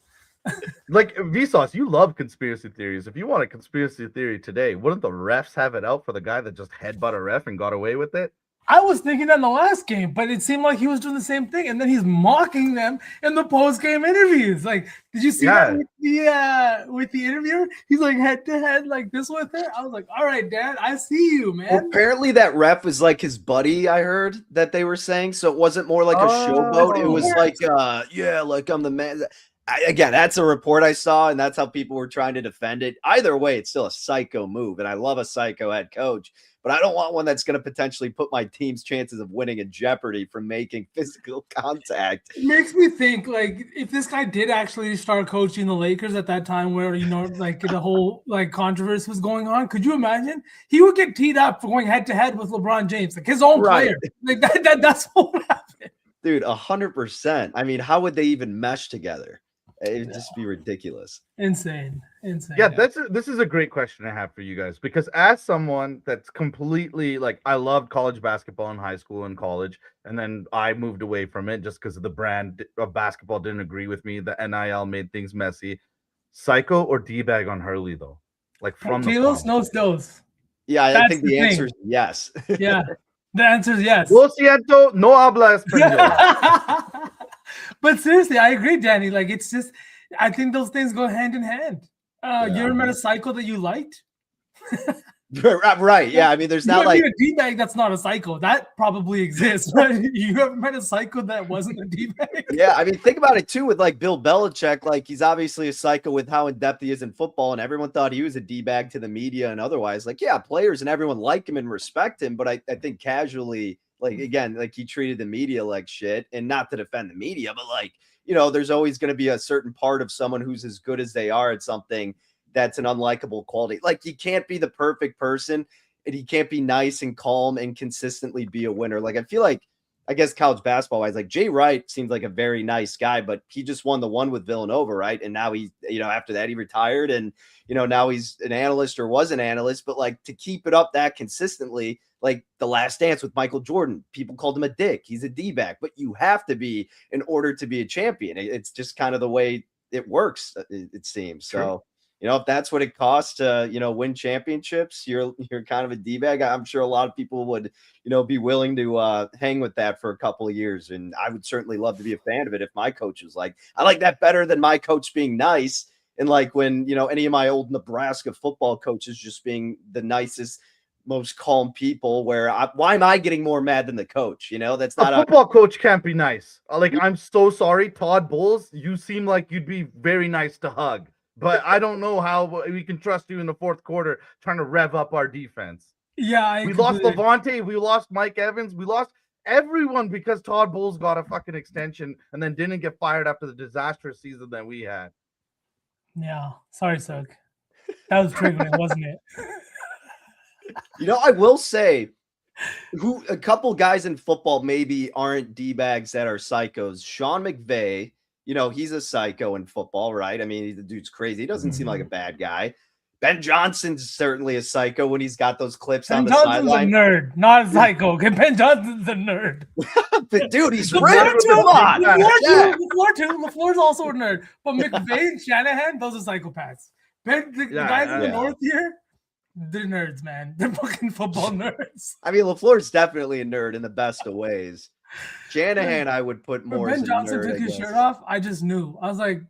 Like, Vsauce, you love conspiracy theories. If you want a conspiracy theory today, wouldn't the refs have it out for the guy that just headbutt a ref and got away with it? I was thinking that in the last game, but it seemed like he was doing the same thing, and then he's mocking them in the post-game interviews. Like, did you see that with the interviewer? He's like head to head like this with her. I was like, all right, Dad, I see you, man. Well, apparently that ref was like his buddy, I heard that they were saying. So it wasn't more like a showboat. It was like, like I'm the man. Again, that's a report I saw, and that's how people were trying to defend it. Either way, it's still a psycho move, and I love a psycho head coach. But I don't want one that's going to potentially put my team's chances of winning in jeopardy from making physical contact. It makes me think, like, if this guy did actually start coaching the Lakers at that time where, like the whole like controversy was going on, could you imagine? He would get teed up for going head to head with LeBron James, like his own player. Like that's what would happen. Dude, 100%. I mean, how would they even mesh together? It'd just be ridiculous. Insane. Yeah, this is a great question I have for you guys, because as someone that's completely like, I loved college basketball in high school and college, and then I moved away from it just because of the brand of basketball didn't agree with me. The NIL made things messy. Psycho or D-bag on Hurley, though? Like, from Kilos, no stills. Yeah, I think the answer is yes. Yeah, the answer is yes. Lo siento, no habla español. But seriously, I agree, Danny. Like, it's just, I think those things go hand in hand. You ever met a psycho that you liked? Right. Yeah. I mean, there's not like a D-bag that's not a psycho. That probably exists. But you ever met a psycho that wasn't a D-bag? Yeah. I mean, think about it too with like Bill Belichick. Like, he's obviously a psycho with how in depth he is in football, and everyone thought he was a D-bag to the media and otherwise. Like, yeah, players and everyone like him and respect him. But I think casually, like, again, like, he treated the media like shit, and not to defend the media, but like, there's always going to be a certain part of someone who's as good as they are at something that's an unlikable quality. Like, he can't be the perfect person, and he can't be nice and calm and consistently be a winner. Like, I feel like, I guess college basketball wise, like Jay Wright seems like a very nice guy, but he just won the one with Villanova, right? And now he's, after that he retired, and now he's an analyst, or was an analyst. But like, to keep it up that consistently, like The Last Dance with Michael Jordan, people called him a dick. He's a D-bag, but you have to be in order to be a champion. It's just kind of the way it works, it seems. True. So, if that's what it costs to, win championships, you're kind of a D-bag. I'm sure a lot of people would, be willing to hang with that for a couple of years. And I would certainly love to be a fan of it if my coach was like, I like that better than my coach being nice. And like when, any of my old Nebraska football coaches just being the nicest, most calm people, where why am I getting more mad than the coach? That's not a football coach can't be nice. Like, I'm so sorry, Todd Bowles, you seem like you'd be very nice to hug, but I don't know how we can trust you in the fourth quarter trying to rev up our defense. Yeah, we lost Levante, we lost Mike Evans, we lost everyone because Todd Bowles got a fucking extension and then didn't get fired after the disastrous season that we had. Yeah, sorry, Sug. That was triggering, wasn't it? I will say, a couple guys in football maybe aren't D-bags that are psychos. Sean McVay, he's a psycho in football, right? I mean, the dude's crazy. He doesn't seem like a bad guy. Ben Johnson's certainly a psycho when he's got those clips on the sideline. Ben Johnson's a nerd, not a psycho. Ben Johnson's a nerd. Dude, he's ripped. Come on. LaFleur's also a nerd. But McVay and Shanahan, those are psychopaths. The guys in the north here, they're nerds, man. They're fucking football nerds. I mean, LaFleur's definitely a nerd in the best of ways. Shanahan, I would put more. When Ben Johnson took his shirt off, I just knew. I was like,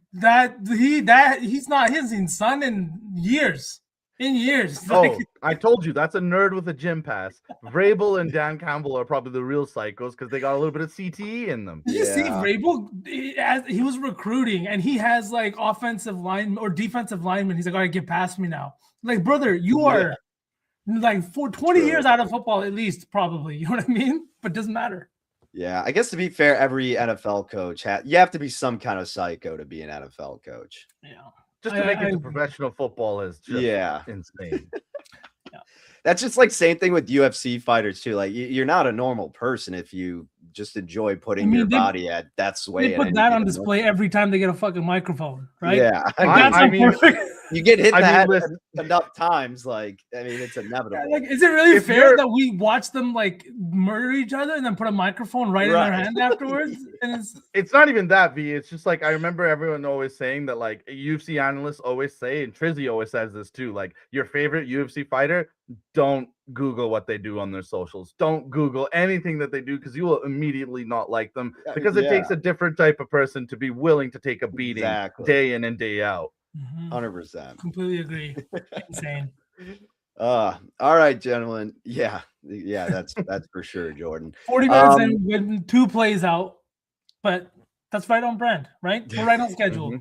he hasn't seen sun in years. in years. Oh, I told you that's a nerd with a gym pass. Vrabel and Dan Campbell are probably the real psychos because they got a little bit of CTE in them. Did you see Yeah. Vrabel? He was recruiting, and he has like offensive line or defensive lineman. He's like, all right, get past me now. Like, brother, you are like for 20 True. years out of football, at least, probably. You know what I mean? But doesn't matter. Yeah, I guess to be fair, every NFL coach you have to be some kind of psycho to be an NFL coach. Yeah. Just to make it to agree. professional football is just insane. That's just like same thing with UFC fighters too. Like you're not a normal person if you just enjoy putting your body at death's way. They put that on display every time they get a fucking microphone, right? Yeah, Like, I mean, you get hit in the head listen, enough times. Like, I mean, it's inevitable. Like, is it really If fair you're- that we watch them like murder each other and then put a microphone right in their hand afterwards? And it's not even that, V. It's just like I remember everyone always saying that, like UFC analysts always say, and Trizzy always says this too. Like your favorite UFC fighter, don't Google what they do on their socials. Don't Google anything that they do because you will immediately not like them because it takes a different type of person to be willing to take a beating day in and day out. 100%. Completely agree. Insane. All right, gentlemen. Yeah, that's for sure, Jordan. 40 minutes in with 2 plays out, but that's right on brand, right? We're right on schedule.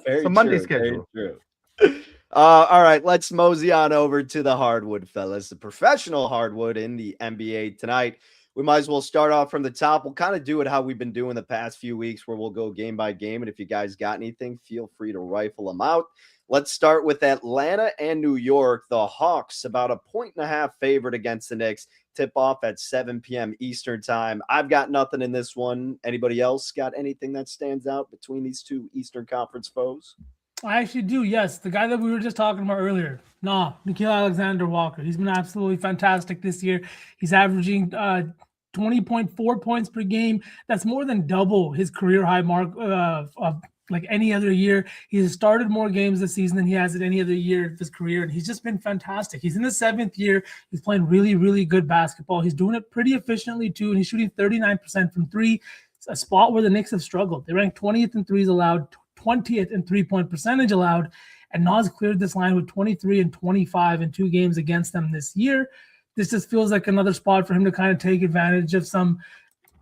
Very So Monday true, schedule. very true. All right, let's mosey on over to the hardwood, fellas. The professional hardwood in the NBA tonight. We might as well start off from the top. We'll kind of do it how we've been doing the past few weeks, where we'll go game by game. And if you guys got anything, feel free to rifle them out. Let's start with Atlanta and New York. The Hawks, about 1.5 favorite against the Knicks. Tip off at 7 p.m. Eastern time. I've got nothing in this one. Anybody else got anything that stands out between these two Eastern Conference foes? I actually do, yes. The guy that we were just talking about earlier, Nickeil Alexander-Walker. He's been absolutely fantastic this year. He's averaging 20.4 points per game. That's more than double his career high mark of like any other year. He's started more games this season than he has at any other year of his career, and he's just been fantastic. He's in his 7th year. He's playing really, really good basketball. He's doing it pretty efficiently too, and he's shooting 39% from 3. It's a spot where the Knicks have struggled. They rank 20th in threes allowed, 20th in 3-point percentage allowed, and Nas cleared this line with 23 and 25 in 2 games against them this year. This just feels like another spot for him to kind of take advantage of some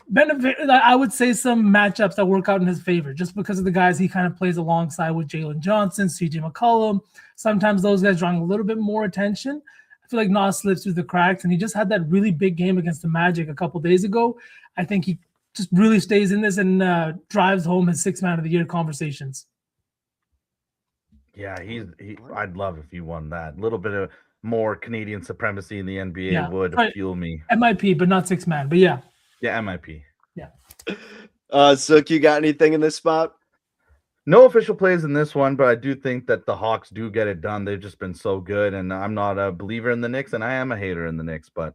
benefit. I would say some matchups that work out in his favor, just because of the guys he kind of plays alongside with Jalen Johnson, CJ McCollum. Sometimes those guys drawing a little bit more attention. I feel like Nas slips through the cracks, and he just had that really big game against the Magic a couple days ago. I think he just really stays in this and drives home his 6th man of the year conversations. Yeah, I'd love if he won that. A little bit of more Canadian supremacy in the NBA would fuel me. MIP, but not 6th man. But yeah. Yeah, MIP. Yeah. Sook, you got anything in this spot? No official plays in this one, but I do think that the Hawks do get it done. They've just been so good, and I'm not a believer in the Knicks, and I am a hater in the Knicks, but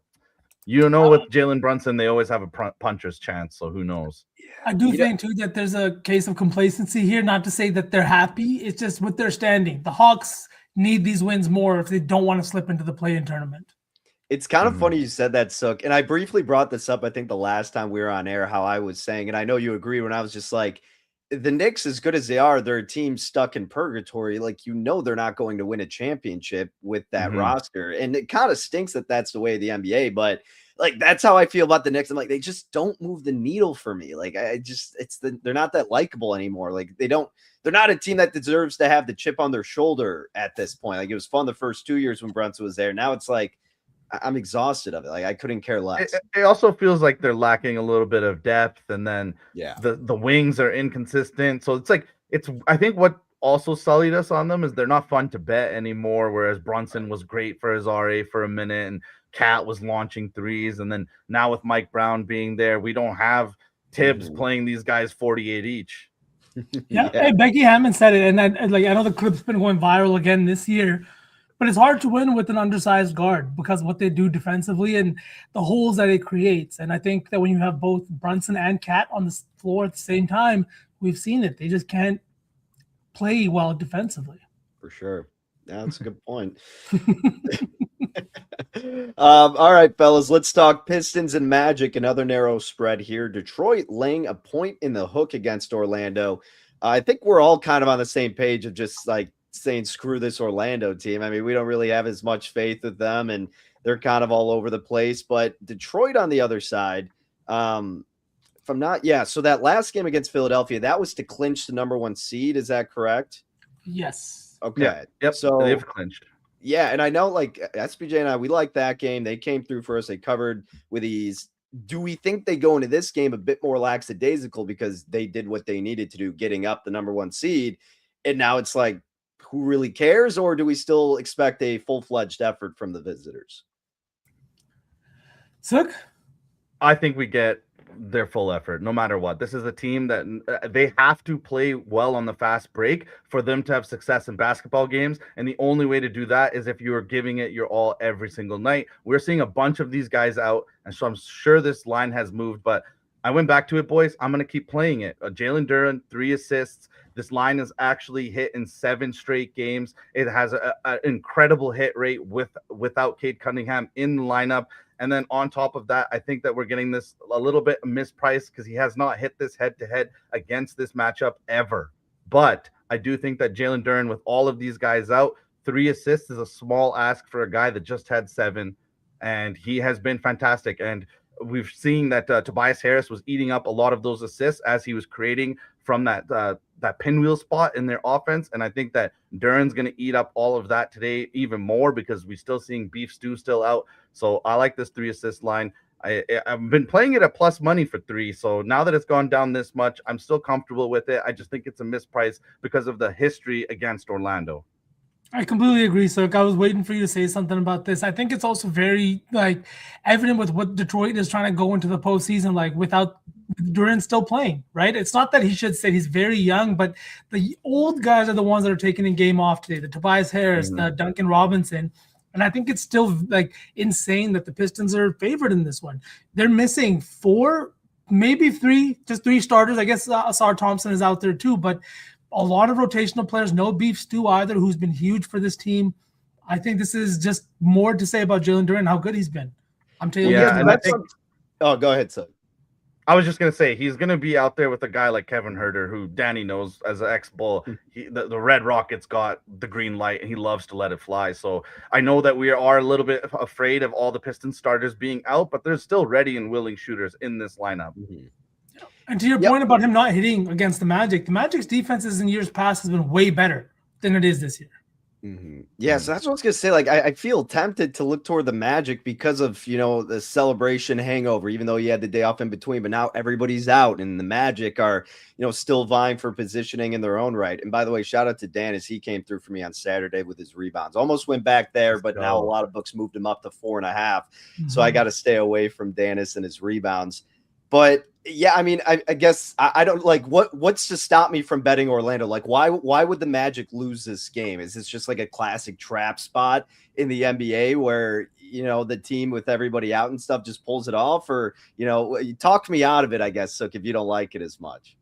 you know, with Jalen Brunson, they always have a puncher's chance, so who knows? I do think, too, that there's a case of complacency here. Not to say that they're happy. It's just with their standing. The Hawks need these wins more if they don't want to slip into the play-in tournament. It's kind of funny you said that, Sook. And I briefly brought this up, I think, the last time we were on air, how I was saying, and I know you agree when I was just like, the Knicks, as good as they are, they're a team stuck in purgatory. Like, you know, they're not going to win a championship with that roster. And it kind of stinks that that's the way of the NBA, but like, that's how I feel about the Knicks. I'm like, they just don't move the needle for me. Like, they're not that likable anymore. Like, they're not a team that deserves to have the chip on their shoulder at this point. Like, it was fun the first 2 years when Brunson was there. Now it's like, I'm exhausted of it. Like, I couldn't care less. It also feels like they're lacking a little bit of depth, and then the wings are inconsistent. So I think what also sullied us on them is they're not fun to bet anymore. Whereas Brunson was great for his RA for a minute, and Cat was launching threes, and then now with Mike Brown being there, we don't have Tibbs playing these guys 48 each. Hey, Becky Hammond said it, and I know the clip's been going viral again this year. But it's hard to win with an undersized guard because of what they do defensively and the holes that it creates. And I think that when you have both Brunson and Cat on the floor at the same time, we've seen it. They just can't play well defensively. For sure. Yeah, that's a good point. All right, fellas, let's talk Pistons and Magic. Another narrow spread here. Detroit laying a point in the hook against Orlando. I think we're all kind of on the same page of just like, saying screw this Orlando team. I mean, we don't really have as much faith with them, and they're kind of all over the place. But Detroit on the other side, if I'm not, yeah. So that last game against Philadelphia, that was to clinch the number 1 seed. Is that correct? Yes. Okay. Yeah. Yep. So they've clinched. yeah, and I know like SBJ and I, we like that game. They came through for us. They covered with ease. Do we think they go into this game a bit more lackadaisical because they did what they needed to do, getting up the number 1 seed, and now it's like, who really cares? Or do we still expect a full-fledged effort from the visitors? Sook? I think we get their full effort no matter what. This is a team that they have to play well on the fast break for them to have success in basketball games, and the only way to do that is if you are giving it your all every single night. We're seeing a bunch of these guys out, and so I'm sure this line has moved, but I went back to it, boys. I'm going to keep playing it. Jalen Duren, 3 assists. This line is actually hit in 7 straight games. It has an incredible hit rate without Cade Cunningham in the lineup. And then on top of that, I think that we're getting this a little bit mispriced because he has not hit this head-to-head against this matchup ever. But I do think that Jalen Duren, with all of these guys out, 3 assists is a small ask for a guy that just had 7, and he has been fantastic. And we've seen that Tobias Harris was eating up a lot of those assists as he was creating from that pinwheel spot in their offense. And I think that Duren's going to eat up all of that today even more because we're still seeing Beef Stew still out. So I like this 3 assist line. I've been playing it at plus money for 3. So now that it's gone down this much, I'm still comfortable with it. I just think it's a misprice because of the history against Orlando. I completely agree, Sook. I was waiting for you to say something about this. I think it's also very evident with what Detroit is trying to go into the postseason, without Duren still playing, right? It's not that he should say he's very young, but the old guys are the ones that are taking a game off today. The Tobias Harris, the Duncan Robinson. And I think it's still insane that the Pistons are favored in this one. They're missing 4, maybe 3, just 3 starters. I guess Asar Thompson is out there too, but a lot of rotational players. No Beef Stew either, who's been huge for this team. I think this is just more to say about Jalen Duren, how good he's been. I'm telling you. Yeah, and I think. Oh, go ahead, son. I was just going to say, he's going to be out there with a guy like Kevin Huerter, who Danny knows as an ex-Bull. The Red Rockets got the green light, and he loves to let it fly. So I know that we are a little bit afraid of all the Pistons starters being out, but there's still ready and willing shooters in this lineup. And to your point about him not hitting against the Magic's defenses in years past has been way better than it is this year. Yeah, so that's what I was gonna say. I feel tempted to look toward the Magic because of the celebration hangover, even though you had the day off in between. But now everybody's out, and the Magic are still vying for positioning in their own right. And by the way, shout out to Dan as he came through for me on Saturday with his rebounds. Almost went back there, but now a lot of books moved him up to 4.5. So I got to stay away from Danis and his rebounds. But yeah, I mean, I guess I don't what's to stop me from betting Orlando? Why would the Magic lose this game? Is this just like a classic trap spot in the NBA where the team with everybody out and stuff just pulls it off? Or you talked me out of it, I guess, so if you don't like it as much.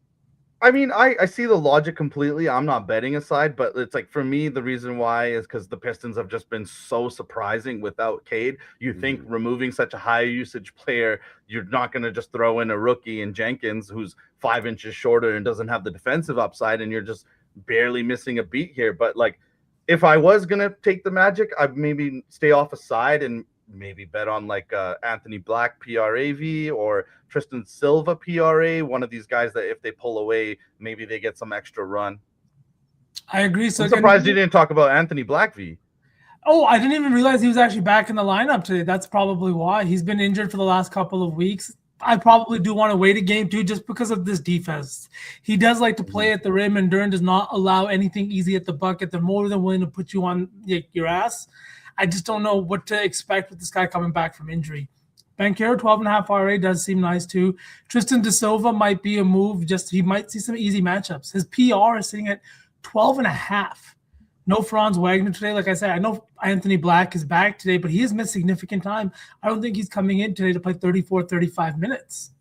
I mean, I see the logic completely. I'm not betting aside, but it's for me, the reason why is because the Pistons have just been so surprising without Cade. You think removing such a high usage player, you're not going to just throw in a rookie in Jenkins who's 5 inches shorter and doesn't have the defensive upside, and you're just barely missing a beat here. But if I was going to take the Magic, I'd maybe stay off a side and maybe bet on Anthony Black PRAV or Tristan Silva PRA, one of these guys that if they pull away, maybe they get some extra run. I agree. So I'm surprised you didn't talk about Anthony Black V. Oh, I didn't even realize he was actually back in the lineup today. That's probably why. He's been injured for the last couple of weeks. I probably do want to wait a game too, just because of this defense. He does like to play at the rim, and Duren does not allow anything easy at the bucket. They're more than willing to put you on your ass. I just don't know what to expect with this guy coming back from injury. Banchero, 12.5 RA does seem nice too. Tristan De Silva might be a move. Just he might see some easy matchups. His PR is sitting at 12.5. No Franz Wagner today. Like I said, I know Anthony Black is back today, but he has missed significant time. I don't think he's coming in today to play 34, 35 minutes.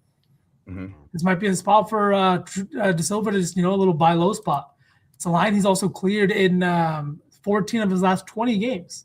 This might be a spot for De Silva to just, a little buy low spot. It's a line he's also cleared in 14 of his last 20 games.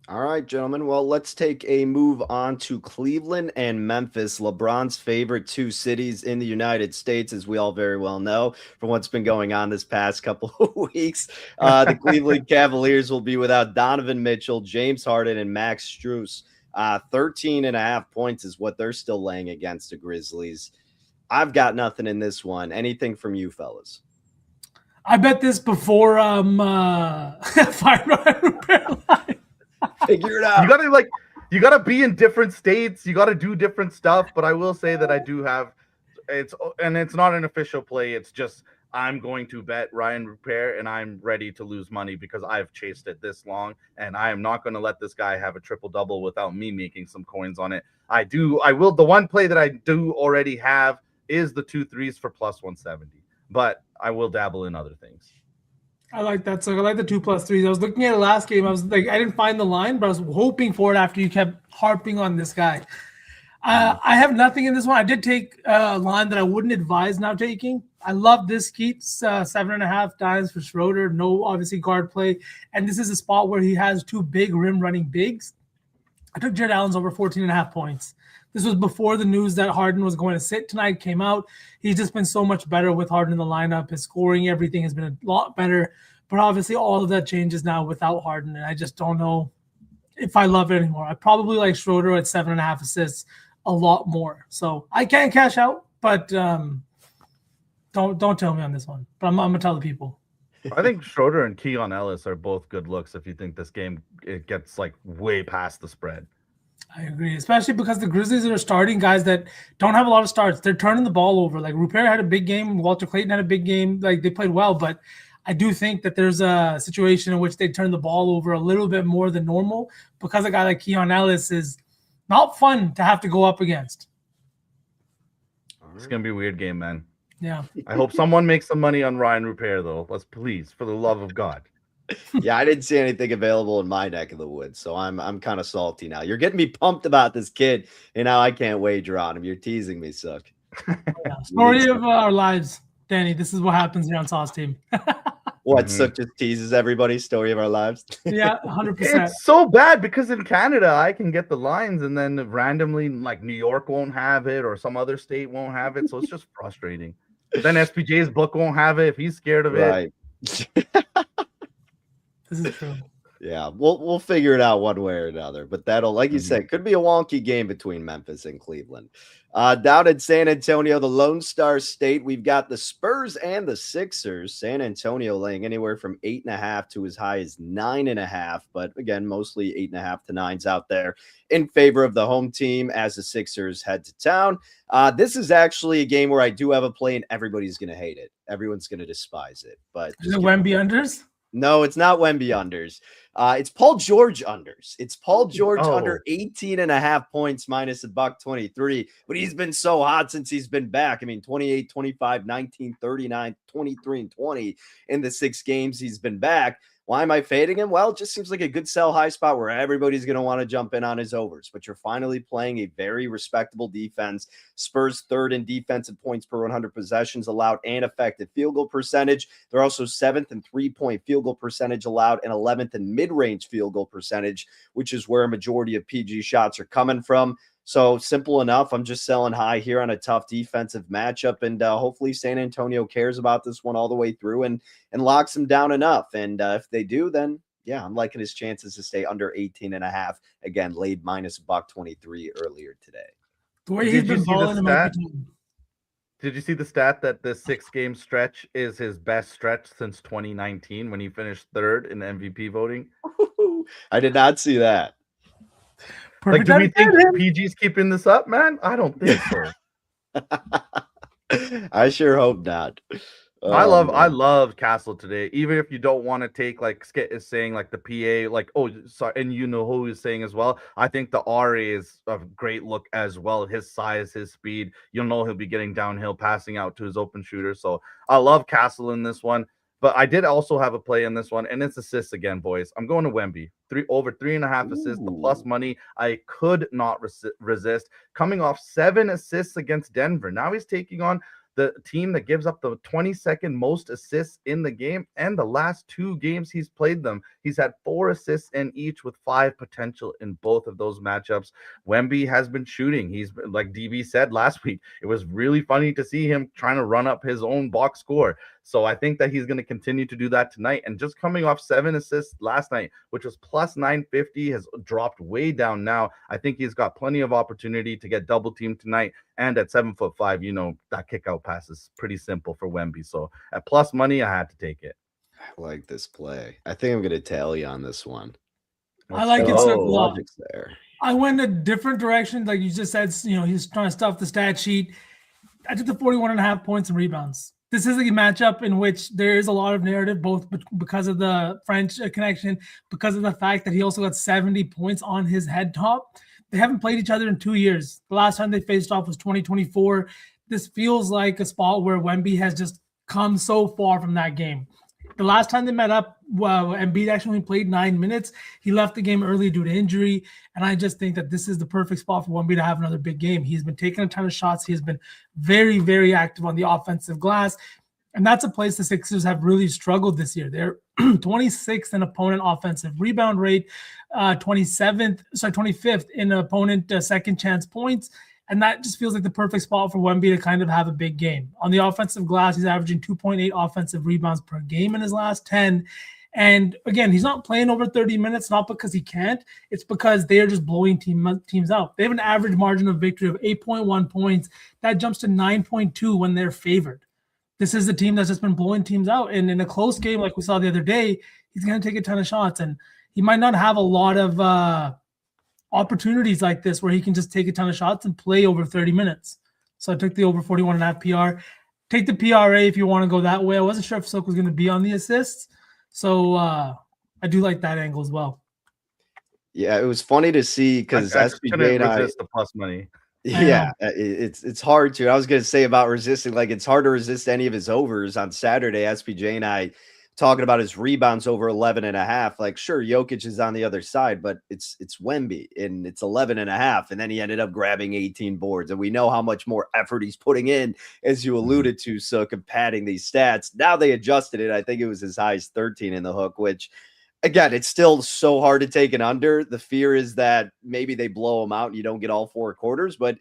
All right, gentlemen. Well, let's take a move on to Cleveland and Memphis, LeBron's favorite two cities in the United States, as we all very well know from what's been going on this past couple of weeks. The Cleveland Cavaliers will be without Donovan Mitchell, James Harden, and Max Strus. 13.5 points is what they're still laying against the Grizzlies. I've got nothing in this one. Anything from you, fellas? I bet this before Fire Repair Line. Figure it out. You gotta be in different states. You gotta do different stuff. But I will say that I do have it's not an official play. It's just I'm going to bet Ryan Repair, and I'm ready to lose money because I've chased it this long, and I am not going to let this guy have a triple double without me making some coins on it. I will. The one play that I do already have is the 2 threes for plus 170, but I will dabble in other things. I like that. So I like the 2+3s. I was looking at it last game. I was like, I didn't find the line, but I was hoping for it after you kept harping on this guy. I have nothing in this one. I did take a line that I wouldn't advise now taking. I love this Keats 7.5 dimes for Schroeder. No, obviously, guard play. And this is a spot where he has two big rim running bigs. I took Jared Allen's over 14.5 points. This was before the news that Harden was going to sit tonight came out. He's just been so much better with Harden in the lineup. His scoring, everything has been a lot better. But obviously, all of that changes now without Harden. And I just don't know if I love it anymore. I probably like Schroeder at 7.5 assists a lot more. So I can't cash out, but don't tell me on this one. But I'm gonna tell the people. I think Schroeder and Keon Ellis are both good looks if you think this game it gets like way past the spread. I agree, especially because the Grizzlies are starting guys that don't have a lot of starts. They're turning the ball over. Like Rupert had a big game, Walter Clayton had a big game. Like they played well, but I do think that there's a situation in which they turn the ball over a little bit more than normal because a guy like Keon Ellis is not fun to have to go up against. It's gonna be a weird game, man. Yeah. I hope someone makes some money on Ryan Repair, though. Let's please, for the love of God. Yeah, I didn't see anything available in my neck of the woods, so I'm kind of salty now. You're getting me pumped about this kid, and now I can't wager on him. You're teasing me, Suck. Yeah. Story of our lives, Danny. This is what happens here on Sauce Team. What, Suck just teases everybody's story of our lives? Yeah, 100%. It's so bad because in Canada I can get the lines, and then randomly, like New York won't have it, or some other state won't have it, so it's just frustrating. But then SPJ's book won't have it if he's scared of it. Right. This is true. Yeah, we'll figure it out one way or another. But that'll, like you said, could be a wonky game between Memphis and Cleveland. Down in San Antonio, the Lone Star State, we've got the Spurs and the Sixers. San Antonio laying anywhere from 8.5 to as high as 9.5. But again, mostly 8.5 to 9s out there in favor of the home team as the Sixers head to town. This is actually a game where I do have a play, and everybody's going to hate it. Everyone's going to despise it. But Is it Wemby unders? No, it's not Wemby unders. It's Paul George unders. It's Paul George under 18.5 points minus $1.23. But he's been so hot since he's been back. I mean, 28, 25, 19, 39, 23, and 20 in the 6 games he's been back. Why am I fading him? Well, it just seems like a good sell high spot where everybody's going to want to jump in on his overs. But you're finally playing a very respectable defense. Spurs third in defensive points per 100 possessions allowed and effective field goal percentage. They're also 7th in 3-point field goal percentage allowed and 11th in mid-range field goal percentage, which is where a majority of PG shots are coming from. So simple enough. I'm just selling high here on a tough defensive matchup, and hopefully San Antonio cares about this one all the way through and locks them down enough. And if they do, then yeah, I'm liking his chances to stay under 18.5. Again, laid minus $1.23 earlier today. The way he's been balling him. Did you see the stat that the 6-game stretch is his best stretch since 2019 when he finished 3rd in MVP voting? I did not see that. Perfect. Like, do we think PG's keeping this up, man? I don't think so. I sure hope not. I love Castle today. Even if you don't want to take, like Skit is saying, like the PA, like, oh, sorry, and you know who is saying as well. I think the RA is a great look as well. His size, his speed. You'll know he'll be getting downhill, passing out to his open shooter. So I love Castle in this one. But I did also have a play in this one, and it's assists again, boys. I'm going to Wemby. Over 3.5 assists, the plus money. I could not resist. Coming off 7 assists against Denver. Now he's taking on the team that gives up the 22nd most assists in the game, and the last 2 games he's played them, he's had 4 assists in each with 5 potential in both of those matchups. Wemby has been shooting. He's, like DB said last week, it was really funny to see him trying to run up his own box score. So I think that he's going to continue to do that tonight. And just coming off 7 assists last night, which was plus 950, has dropped way down now. I think he's got plenty of opportunity to get double teamed tonight. And at 7'5", you know, that kick out pass is pretty simple for Wemby. So at plus money, I had to take it. I like this play. I think I'm going to tally on this one. I like it so a lot. Logic's there. I went a different direction. Like you just said, you know, he's trying to stuff the stat sheet. I took the 41.5 points and rebounds. This is a matchup in which there is a lot of narrative, both because of the French connection, because of the fact that he also got 70 points on his head top. They haven't played each other in 2 years. The last time they faced off was 2024. This feels like a spot where Wemby has just come so far from that game. The last time they met up, Embiid actually played 9 minutes. He left the game early due to injury, and I just think that this is the perfect spot for Wemby to have another big game. He's been taking a ton of shots. He has been very, very active on the offensive glass, and that's a place the Sixers have really struggled this year. They're 26th in opponent offensive rebound rate, 25th in opponent second chance points. And that just feels like the perfect spot for Wemby to kind of have a big game. On the offensive glass, he's averaging 2.8 offensive rebounds per game in his last 10. And again, he's not playing over 30 minutes, not because he can't. It's because they are just blowing teams out. They have an average margin of victory of 8.1 points. That jumps to 9.2 when they're favored. This is the team that's just been blowing teams out. And in a close game like we saw the other day, he's going to take a ton of shots. And he might not have a lot of opportunities like this where he can just take a ton of shots and play over 30 minutes. So I took the over 41.5 PR. Take the PRA if you want to go that way. I wasn't sure if Silk was going to be on the assists. So I do like that angle as well. Yeah, it was funny to see because SPJ and I resist the plus money. Yeah, it's hard to. I was going to say about resisting, like it's hard to resist any of his overs on Saturday. SPJ and I talking about his rebounds over 11.5. Like, sure, Jokic is on the other side, but it's Wemby and it's 11.5. And then he ended up grabbing 18 boards. And we know how much more effort he's putting in, as you alluded to, so padding these stats. Now they adjusted it. I think it was as high as 13 in the hook, which again, it's still so hard to take an under. The fear is that maybe they blow him out and you don't get all 4 quarters, but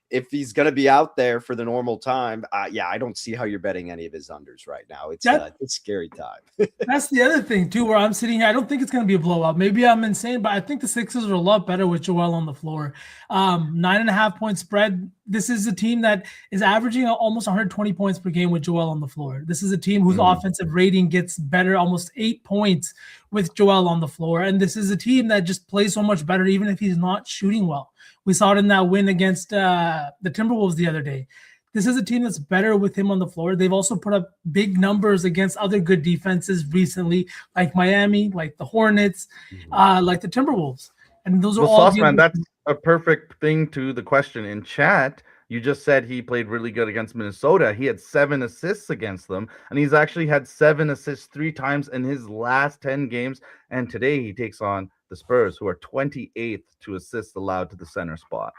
if he's going to be out there for the normal time, yeah, I don't see how you're betting any of his unders right now. It's a scary time. That's the other thing, too, where I'm sitting here. I don't think it's going to be a blowout. Maybe I'm insane, but I think the Sixers are a lot better with Joel on the floor. 9.5 point spread. This is a team that is averaging almost 120 points per game with Joel on the floor. This is a team whose offensive rating gets better, almost 8 points with Joel on the floor. And this is a team that just plays so much better, even if he's not shooting well. We saw it in that win against the Timberwolves the other day. This is a team that's better with him on the floor. They've also put up big numbers against other good defenses recently, like Miami, like the Hornets, like the Timberwolves. And those are all. Sauceman, that's a perfect thing to the question in chat. You just said he played really good against Minnesota. He had 7 assists against them, and he's actually had 7 assists 3 times in his last 10 games. And today he takes on the Spurs, who are 28th to assists allowed to the center spot.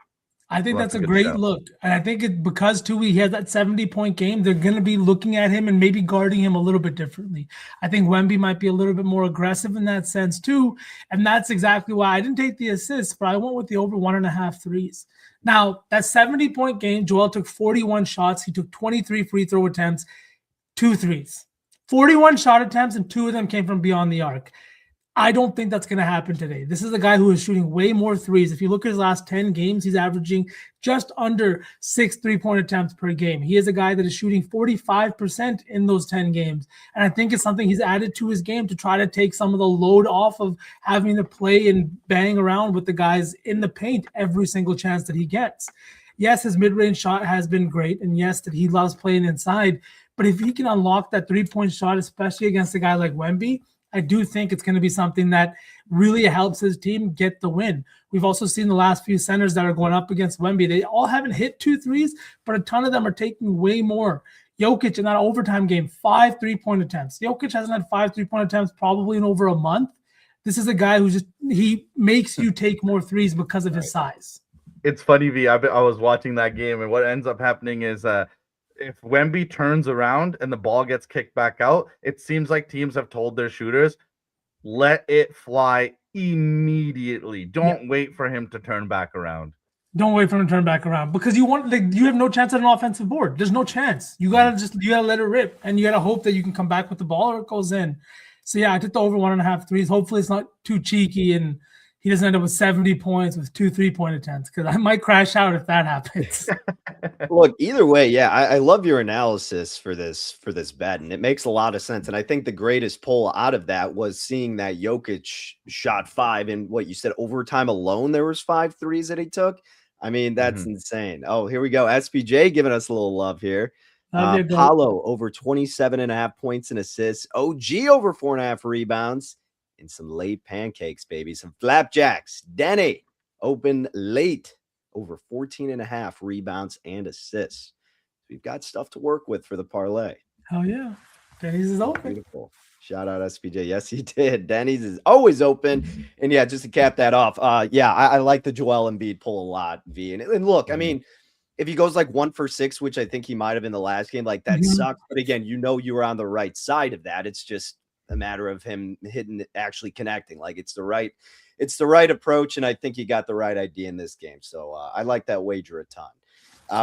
I think that's a great look. And I think because, too, he has that 70-point game, they're going to be looking at him and maybe guarding him a little bit differently. I think Wemby might be a little bit more aggressive in that sense, too. And that's exactly why I didn't take the assists, but I went with the over 1.5 threes. Now, that 70-point game, Joel took 41 shots. He took 23 free throw attempts, 2 threes. 41 shot attempts, and 2 of them came from beyond the arc. I don't think that's going to happen today. This is a guy who is shooting way more threes. If you look at his last 10 games, he's averaging just under 6 3-point attempts per game. He is a guy that is shooting 45% in those 10 games. And I think it's something he's added to his game to try to take some of the load off of having to play and bang around with the guys in the paint every single chance that he gets. Yes, his mid-range shot has been great. And yes, that he loves playing inside. But if he can unlock that 3-point shot, especially against a guy like Wemby, I do think it's going to be something that really helps his team get the win. We've also seen the last few centers that are going up against Wemby. They all haven't hit 2 threes, but a ton of them are taking way more. Jokic in that overtime game, 5 3-point attempts. Jokic hasn't had 5 3-point attempts probably in over a month. This is a guy who he makes you take more threes because of his size. It's funny, V. I was watching that game, and what ends up happening is if Wemby turns around and the ball gets kicked back out, it seems like teams have told their shooters, let it fly immediately. Don't wait for him to turn back around. Don't wait for him to turn back around because you have no chance at an offensive board. There's no chance. You gotta let it rip, and you gotta hope that you can come back with the ball or it goes in. So yeah, I took the over 1.5 threes. Hopefully it's not too cheeky and he doesn't end up with 70 points with 2 3-point attempts because I might crash out if that happens. Look, either way, yeah, I love your analysis for this bet, and it makes a lot of sense. And I think the greatest pull out of that was seeing that Jokic shot 5 in what you said overtime alone. There was 5 threes that he took. I mean, that's insane. Oh, here we go. SPJ giving us a little love here. Paulo over 27.5 points and assists. OG over 4.5 rebounds. And some late pancakes, baby. Some flapjacks. Denny open late over 14.5 rebounds and assists. We've got stuff to work with for the parlay. Oh yeah. Denny's is open. Beautiful. Shout out SPJ. Yes, he did. Denny's is always open. And yeah, just to cap that off. I like the Joel Embiid pull a lot, V. And look, I mean, if he goes like 1 for 6, which I think he might have in the last game, like that sucks. But again, you were on the right side of that. It's just a matter of him actually connecting. Like it's the right approach, and I think he got the right idea in this game. So I like that wager a ton.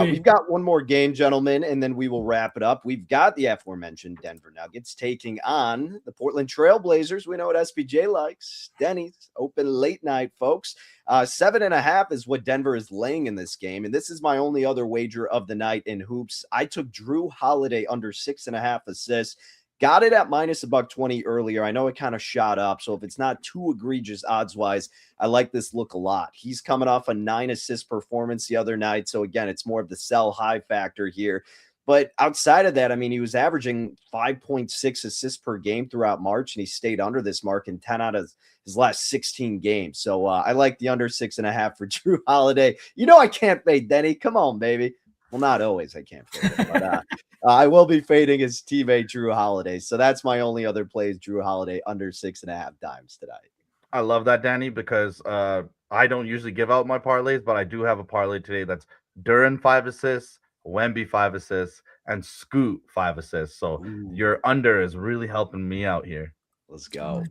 We've got one more game, gentlemen, and then we will wrap it up. We've got the aforementioned Denver Nuggets taking on the Portland Trail Blazers. We know what SPJ likes. Denny's open late night, folks. 7.5 is what Denver is laying in this game, and this is my only other wager of the night in hoops. I took Drew Holiday under 6.5 assists. Got it at minus $120 earlier. I know it kind of shot up, so if it's not too egregious odds-wise, I like this look a lot. He's coming off a 9-assist performance the other night, so again, it's more of the sell high factor here. But outside of that, I mean, he was averaging 5.6 assists per game throughout March, and he stayed under this mark in 10 out of his last 16 games. So I like the under 6.5 for Drew Holiday. You know I can't fade Denny. Come on, baby. Well, not always. I can't fade him, but I will be fading his teammate Drew Holiday. So that's my only other play is Drew Holiday under 6.5 dimes tonight. I love that, Danny, because I don't usually give out my parlays, but I do have a parlay today that's Duran 5 assists, Wemby 5 assists, and Scoot 5 assists. So your under is really helping me out here. Let's go.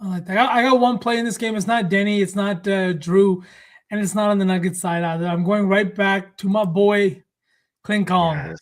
I like that. I got one play in this game. It's not Denny. It's not Drew. And it's not on the Nuggets side either. I'm going right back to my boy, Kling Kong. Yes.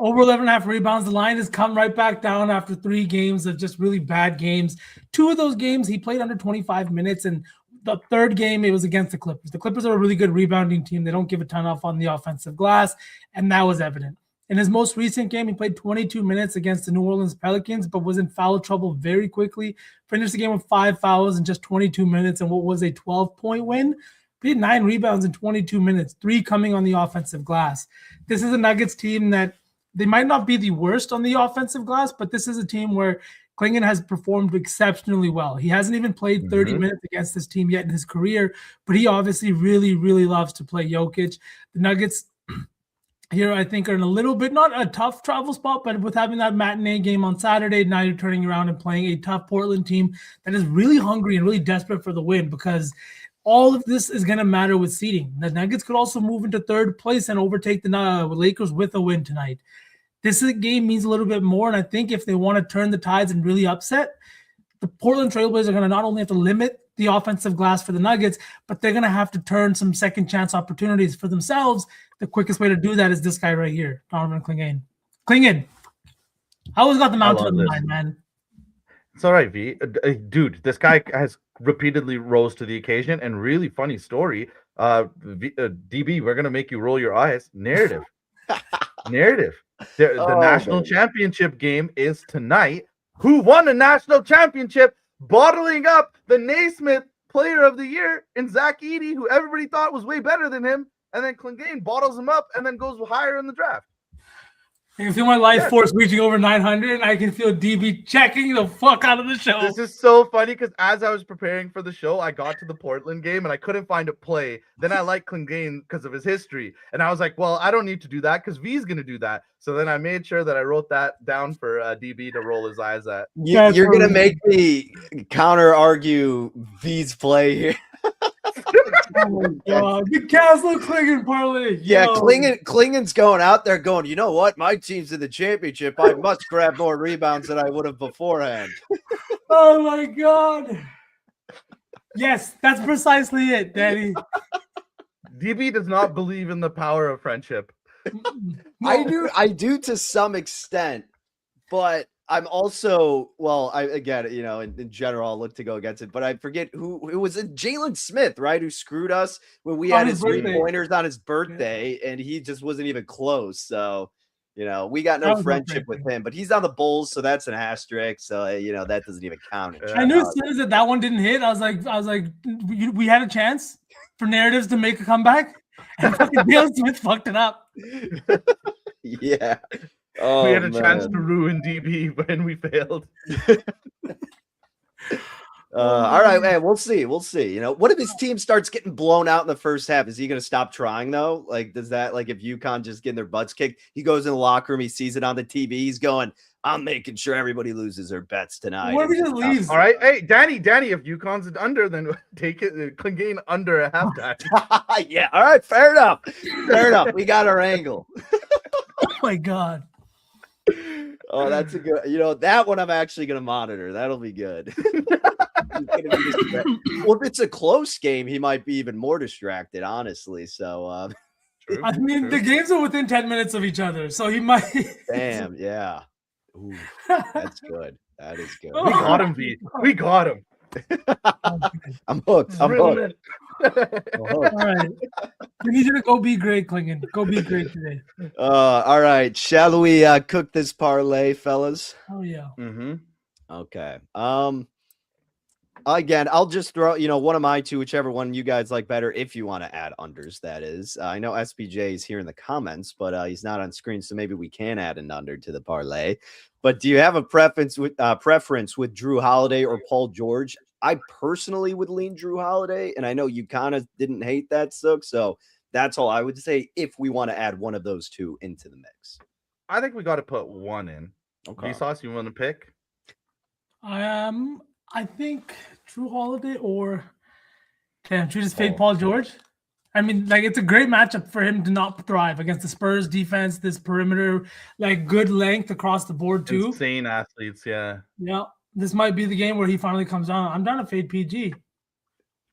Over 11.5 rebounds. The line has come right back down after 3 games of just really bad games. 2 of those games, he played under 25 minutes. And the third game, it was against the Clippers. The Clippers are a really good rebounding team. They don't give a ton off on the offensive glass. And that was evident. In his most recent game, he played 22 minutes against the New Orleans Pelicans, but was in foul trouble very quickly. Finished the game with 5 fouls in just 22 minutes and what was a 12-point win. He had 9 rebounds in 22 minutes, 3 coming on the offensive glass. This is a Nuggets team that they might not be the worst on the offensive glass, but this is a team where Klingon has performed exceptionally well. He hasn't even played 30 minutes against this team yet in his career, but he obviously really, really loves to play Jokic. The Nuggets here, I think, are in a little bit, not a tough travel spot, but with having that matinee game on Saturday, now you're turning around and playing a tough Portland team that is really hungry and really desperate for the win because all of this is going to matter with seeding. The Nuggets could also move into 3rd place and overtake the Lakers with a win tonight. This game means a little bit more, and I think if they want to turn the tides and really upset, the Portland Trailblazers are going to not only have to limit the offensive glass for the Nuggets, but they're going to have to turn some second chance opportunities for themselves. The quickest way to do that is this guy right here, Donovan Klingon. Klingon, I always got the mountain on the line, man. It's all right, V. Dude, this guy has repeatedly rose to the occasion, and really funny story. DB, we're going to make you roll your eyes. Narrative. The national championship game is tonight. Who won the national championship? Bottling up the Naismith Player of the Year in Zach Edey, who everybody thought was way better than him, and then Klingon bottles him up and then goes higher in the draft. I can feel my life force reaching over 900, and I can feel DB checking the fuck out of the show. This is so funny because as I was preparing for the show, I got to the Portland game and I couldn't find a play. Then I like Klingon because of his history. And I was like, well, I don't need to do that because V's going to do that. So then I made sure that I wrote that down for DB to roll his eyes at. You're going to make me counter-argue V's play here. Oh my god, the Castle Klingon parlay. Yeah, Yo. Klingon's going out there going, you know what? My team's in the championship. I must grab more rebounds than I would have beforehand. Oh my god. Yes, that's precisely it, Danny. DB does not believe in the power of friendship. I do to some extent, but I'm also, well, again, you know, in general, I'll look to go against it, but I forget who it was. Jalen Smith, right? Who screwed us when we On had his his birthday. pointers on his birthday, and he just wasn't even close. So, you know, we got That no was friendship with heartbreaking. him, but he's on the Bulls, so that's an asterisk. So, you know, that doesn't even count. I knew as soon as that one didn't hit, I was like, we had a chance for narratives to make a comeback, and fucking Dale Smith fucked it up. Yeah. We Oh, had a chance man. to ruin DB, but we failed. All right, man. We'll see. We'll see. You know, what if his team starts getting blown out in the first half? Is he going to stop trying though? Like, does that, like, if UConn just getting their butts kicked, he goes in the locker room, he sees it on the TV, he's going, "I'm making sure everybody loses their bets tonight." What if he and just stops leaves? All right, hey Danny, if UConn's under, then take it. Clingan under a halftime. Yeah. All right. Fair enough. Fair enough. We got our angle. Oh my god. Oh, that's a good. You know, that one I'm actually going to monitor. That'll be good. Well, if it's a close game, he might be even more distracted, honestly. So, True, I mean, true. the games are within 10 minutes of each other, so he might. damn, yeah. Ooh, that's good. That is good. We got him, V. We got him. I'm hooked. I'm Reel hooked. him in. I'm hooked. All right. We need you to go be great, Klingon. Go be great today. All right. Shall we cook this parlay, fellas? Oh yeah. Mm-hmm. Okay. Again, I'll just throw, you know, one of my two, whichever one you guys like better, if you want to add unders, that is. I know SBJ is here in the comments, but he's not on screen, so maybe we can add an under to the parlay. But do you have a preference with Drew Holiday or Paul George? I personally would lean Drew Holiday, and I know you kind of didn't hate that, Sook, so that's all I would say if we want to add one of those two into the mix. I think we got to put one in. Okay. Vsauce, you want to pick? I think Drew Holiday or should we just fade Paul Paul George? I mean, like, it's a great matchup for him to not thrive against the Spurs defense, this perimeter, like, good length across the board too. Insane athletes, yeah. Yeah, this might be the game where he finally comes on. I'm down to fade PG.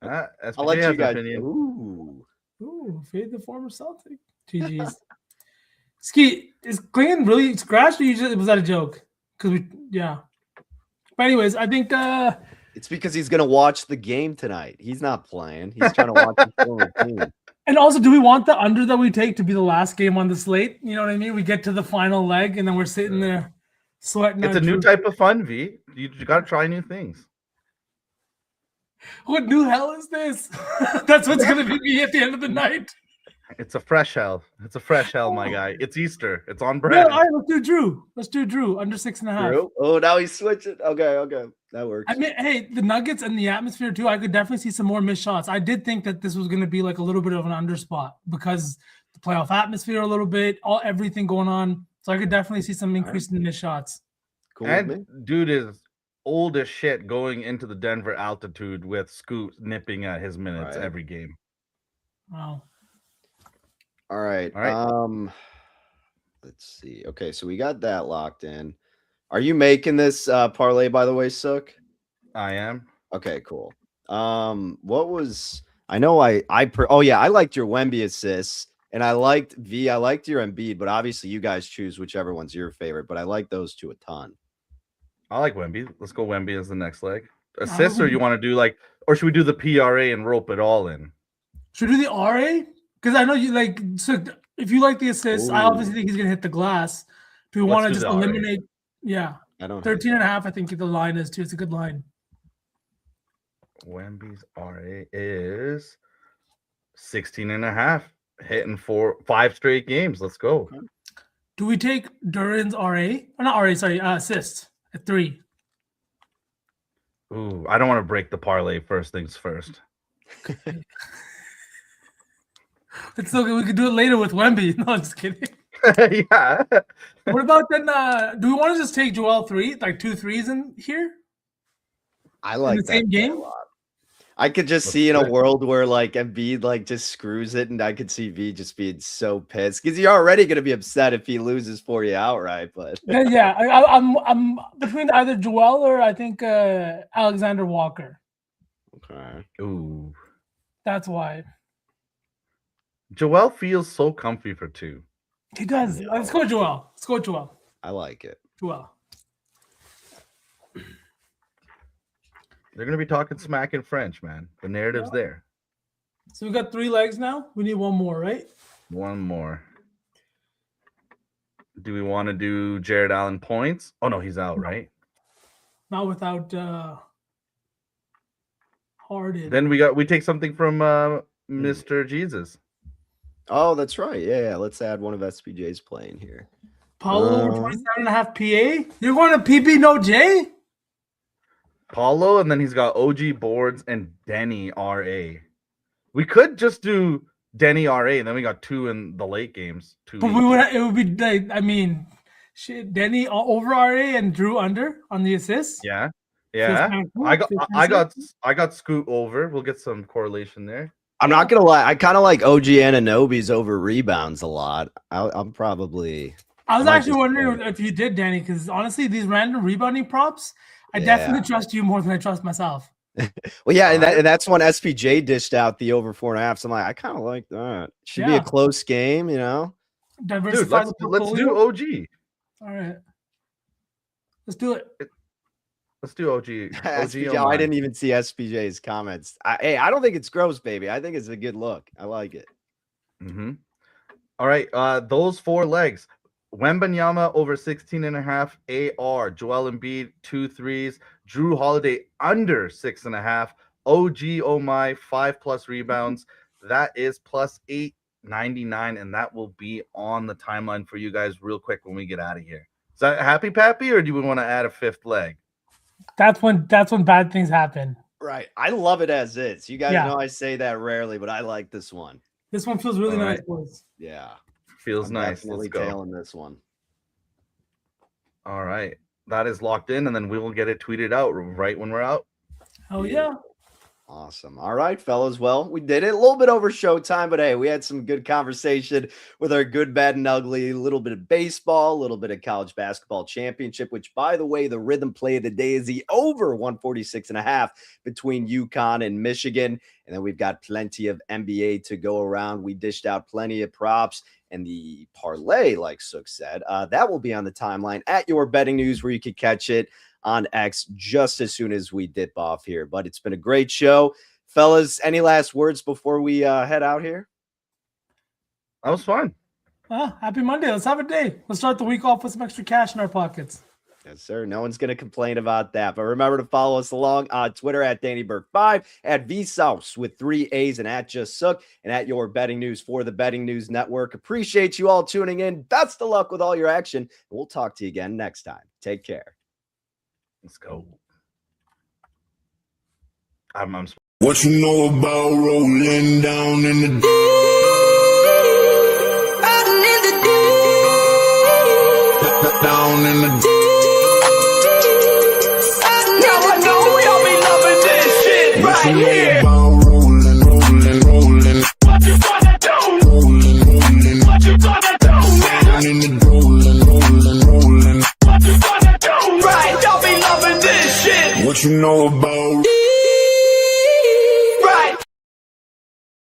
I'll SBJ let you has guys. opinion. Ooh, fade the former Celtic. GG's. Ski, is Klingon really scratched, or was that a joke? Because yeah. But anyways, I think It's because he's going to watch the game tonight. He's not playing. He's trying to watch his former team. and also, do we want the under that we take to be the last game on the slate? You know what I mean? We get to the final leg and then we're sitting there sweating. It's a new type of fun, V. You got to try new things. What new hell is this? That's what's going to be me at the end of the night. It's a fresh hell. It's a fresh hell, my guy. It's Easter. It's on Yeah, brand. all right, let's do Drew. Let's do Drew under 6.5. Drew? Oh, now he's switching. Okay. That works. I mean, hey, the Nuggets and the atmosphere too. I could definitely see some more missed shots. I did think that this was going to be like a little bit of an under spot because the playoff atmosphere a little bit, everything going on. So I could definitely see some increase in the missed shots. Cool with me. And dude is old as shit going into the Denver altitude with Scoot nipping at his minutes Right. every game. Wow. All right. Let's see. Okay, so we got that locked in. Are you making this parlay, by the way, Sook? I am. Okay, cool. What was I know I liked your Wemby assists, and I liked your Embiid, but obviously you guys choose whichever one's your favorite. But I like those two a ton. I like Wemby. Let's go Wemby as the next leg. Assists, or you want to do or should we do the PRA and rope it all in? Should we do the RA? Because I know you like. So if you like the assists, I Ooh. obviously think he's gonna hit the glass. Do we want to Let's do just the RA. eliminate? Yeah, I don't 13.5. I think the line is too. It's a good line. Wemby's RA is 16.5. Hitting 5 straight games. Let's go. Do we take Duran's RA? Or not RA, sorry, assists at 3. Ooh, I don't want to break the parlay first things first. It's okay. We could do it later with Wemby. No, I'm just kidding. Yeah. What about then? Do we want to just take Joel 3, like 2 threes in here? I like the that same play game? a lot. I could just Let's see in do a it. world where like Embiid like just screws it, and I could see V just being so pissed because you're already gonna be upset if he loses for you outright. But Then, yeah, I'm between either Joel or I think Alexander Walker. okay. Ooh. That's why Joel feels so comfy for 2. he does. Let's go, Joel. Let's go, Joel. I like it. Joel. They're gonna be talking smack in French, man. The narrative's there. So we got 3 legs now. We need one more, right? One more. Do we want to do Jared Allen points? Oh no, he's out, right? Not without Harden. Then we take something from Mr. Jesus. Oh, that's right. Yeah. Let's add one of SPJ's playing here. Paulo 27.5 PA. You're going to PB no J? Paulo, and then he's got OG Boards and Denny RA. We could just do Denny RA, and then we got 2 in the late games. 2 But each. it would be like, I mean, shit, Denny over RA and Drew under on the assists. Yeah. Feels kinda cool. I Feels got Scoot over. We'll get some correlation there. I'm not gonna lie. I kind of like OG Ananobi's over rebounds a lot. I'm probably. I was might actually just wondering play if you did, Danny, because honestly, these random rebounding props, I definitely trust you more than I trust myself. Well, yeah, and that's when SPJ dished out the over 4.5. So I'm like, I kind of like that. Should be a Yeah. close game, you know. Dude, Diversify let's the do portfolio. OG. All right. Let's do it. Let's do OG. SPJ, on I mine. didn't even see SPJ's comments. Hey, I don't think it's gross, baby. I think it's a good look. I like it. Mm-hmm. All right. Those 4 legs. Wembanyama over 16.5 AR. Joel Embiid 2 threes. Drew Holiday under 6.5. OG oh my 5+ rebounds. That is plus 899, and that will be on the timeline for you guys real quick when we get out of here. Is that happy Pappy, or do we want to add a 5th leg? That's when bad things happen. Right. I love it as is. You guys Yeah. know I say that rarely, but I like this one. This one feels really All nice, right. boys. Yeah. Feels I'm nice. definitely Let's go. tailing this one. All right. That is locked in, and then we will get it tweeted out right when we're out. Oh yeah. Awesome. All right, fellas. Well, we did it a little bit over showtime, but hey, we had some good conversation with our good, bad, and ugly. A little bit of baseball, a little bit of college basketball championship, which, by the way, the rhythm play of the day is the over 146.5 between UConn and Michigan. And then we've got plenty of NBA to go around. We dished out plenty of props and the parlay, like Sook said. That will be on the timeline at Your Betting News, where you can catch it on X just as soon as we dip off here. But it's been a great show. Fellas, any last words before we head out here? That was fun. Happy Monday. Let's have a day. Let's start the week off with some extra cash in our pockets. Yes, sir. No one's going to complain about that. But remember to follow us along on Twitter at DannyBurke5, at VSauce with 3 A's, and at Just Sook, and at Your Betting News for the Betting News Network. Appreciate you all tuning in. Best of luck with all your action. We'll talk to you again next time. Take care. Let's go. I'm What you know about rolling down in the Riding in the deep. down in the Now I know y'all be loving this shit What right you know here. about rolling. What you gonna do? Rolling. What you gonna do now? Down in the rolling. What you gonna do? Right, y'all be loving this shit. What you know about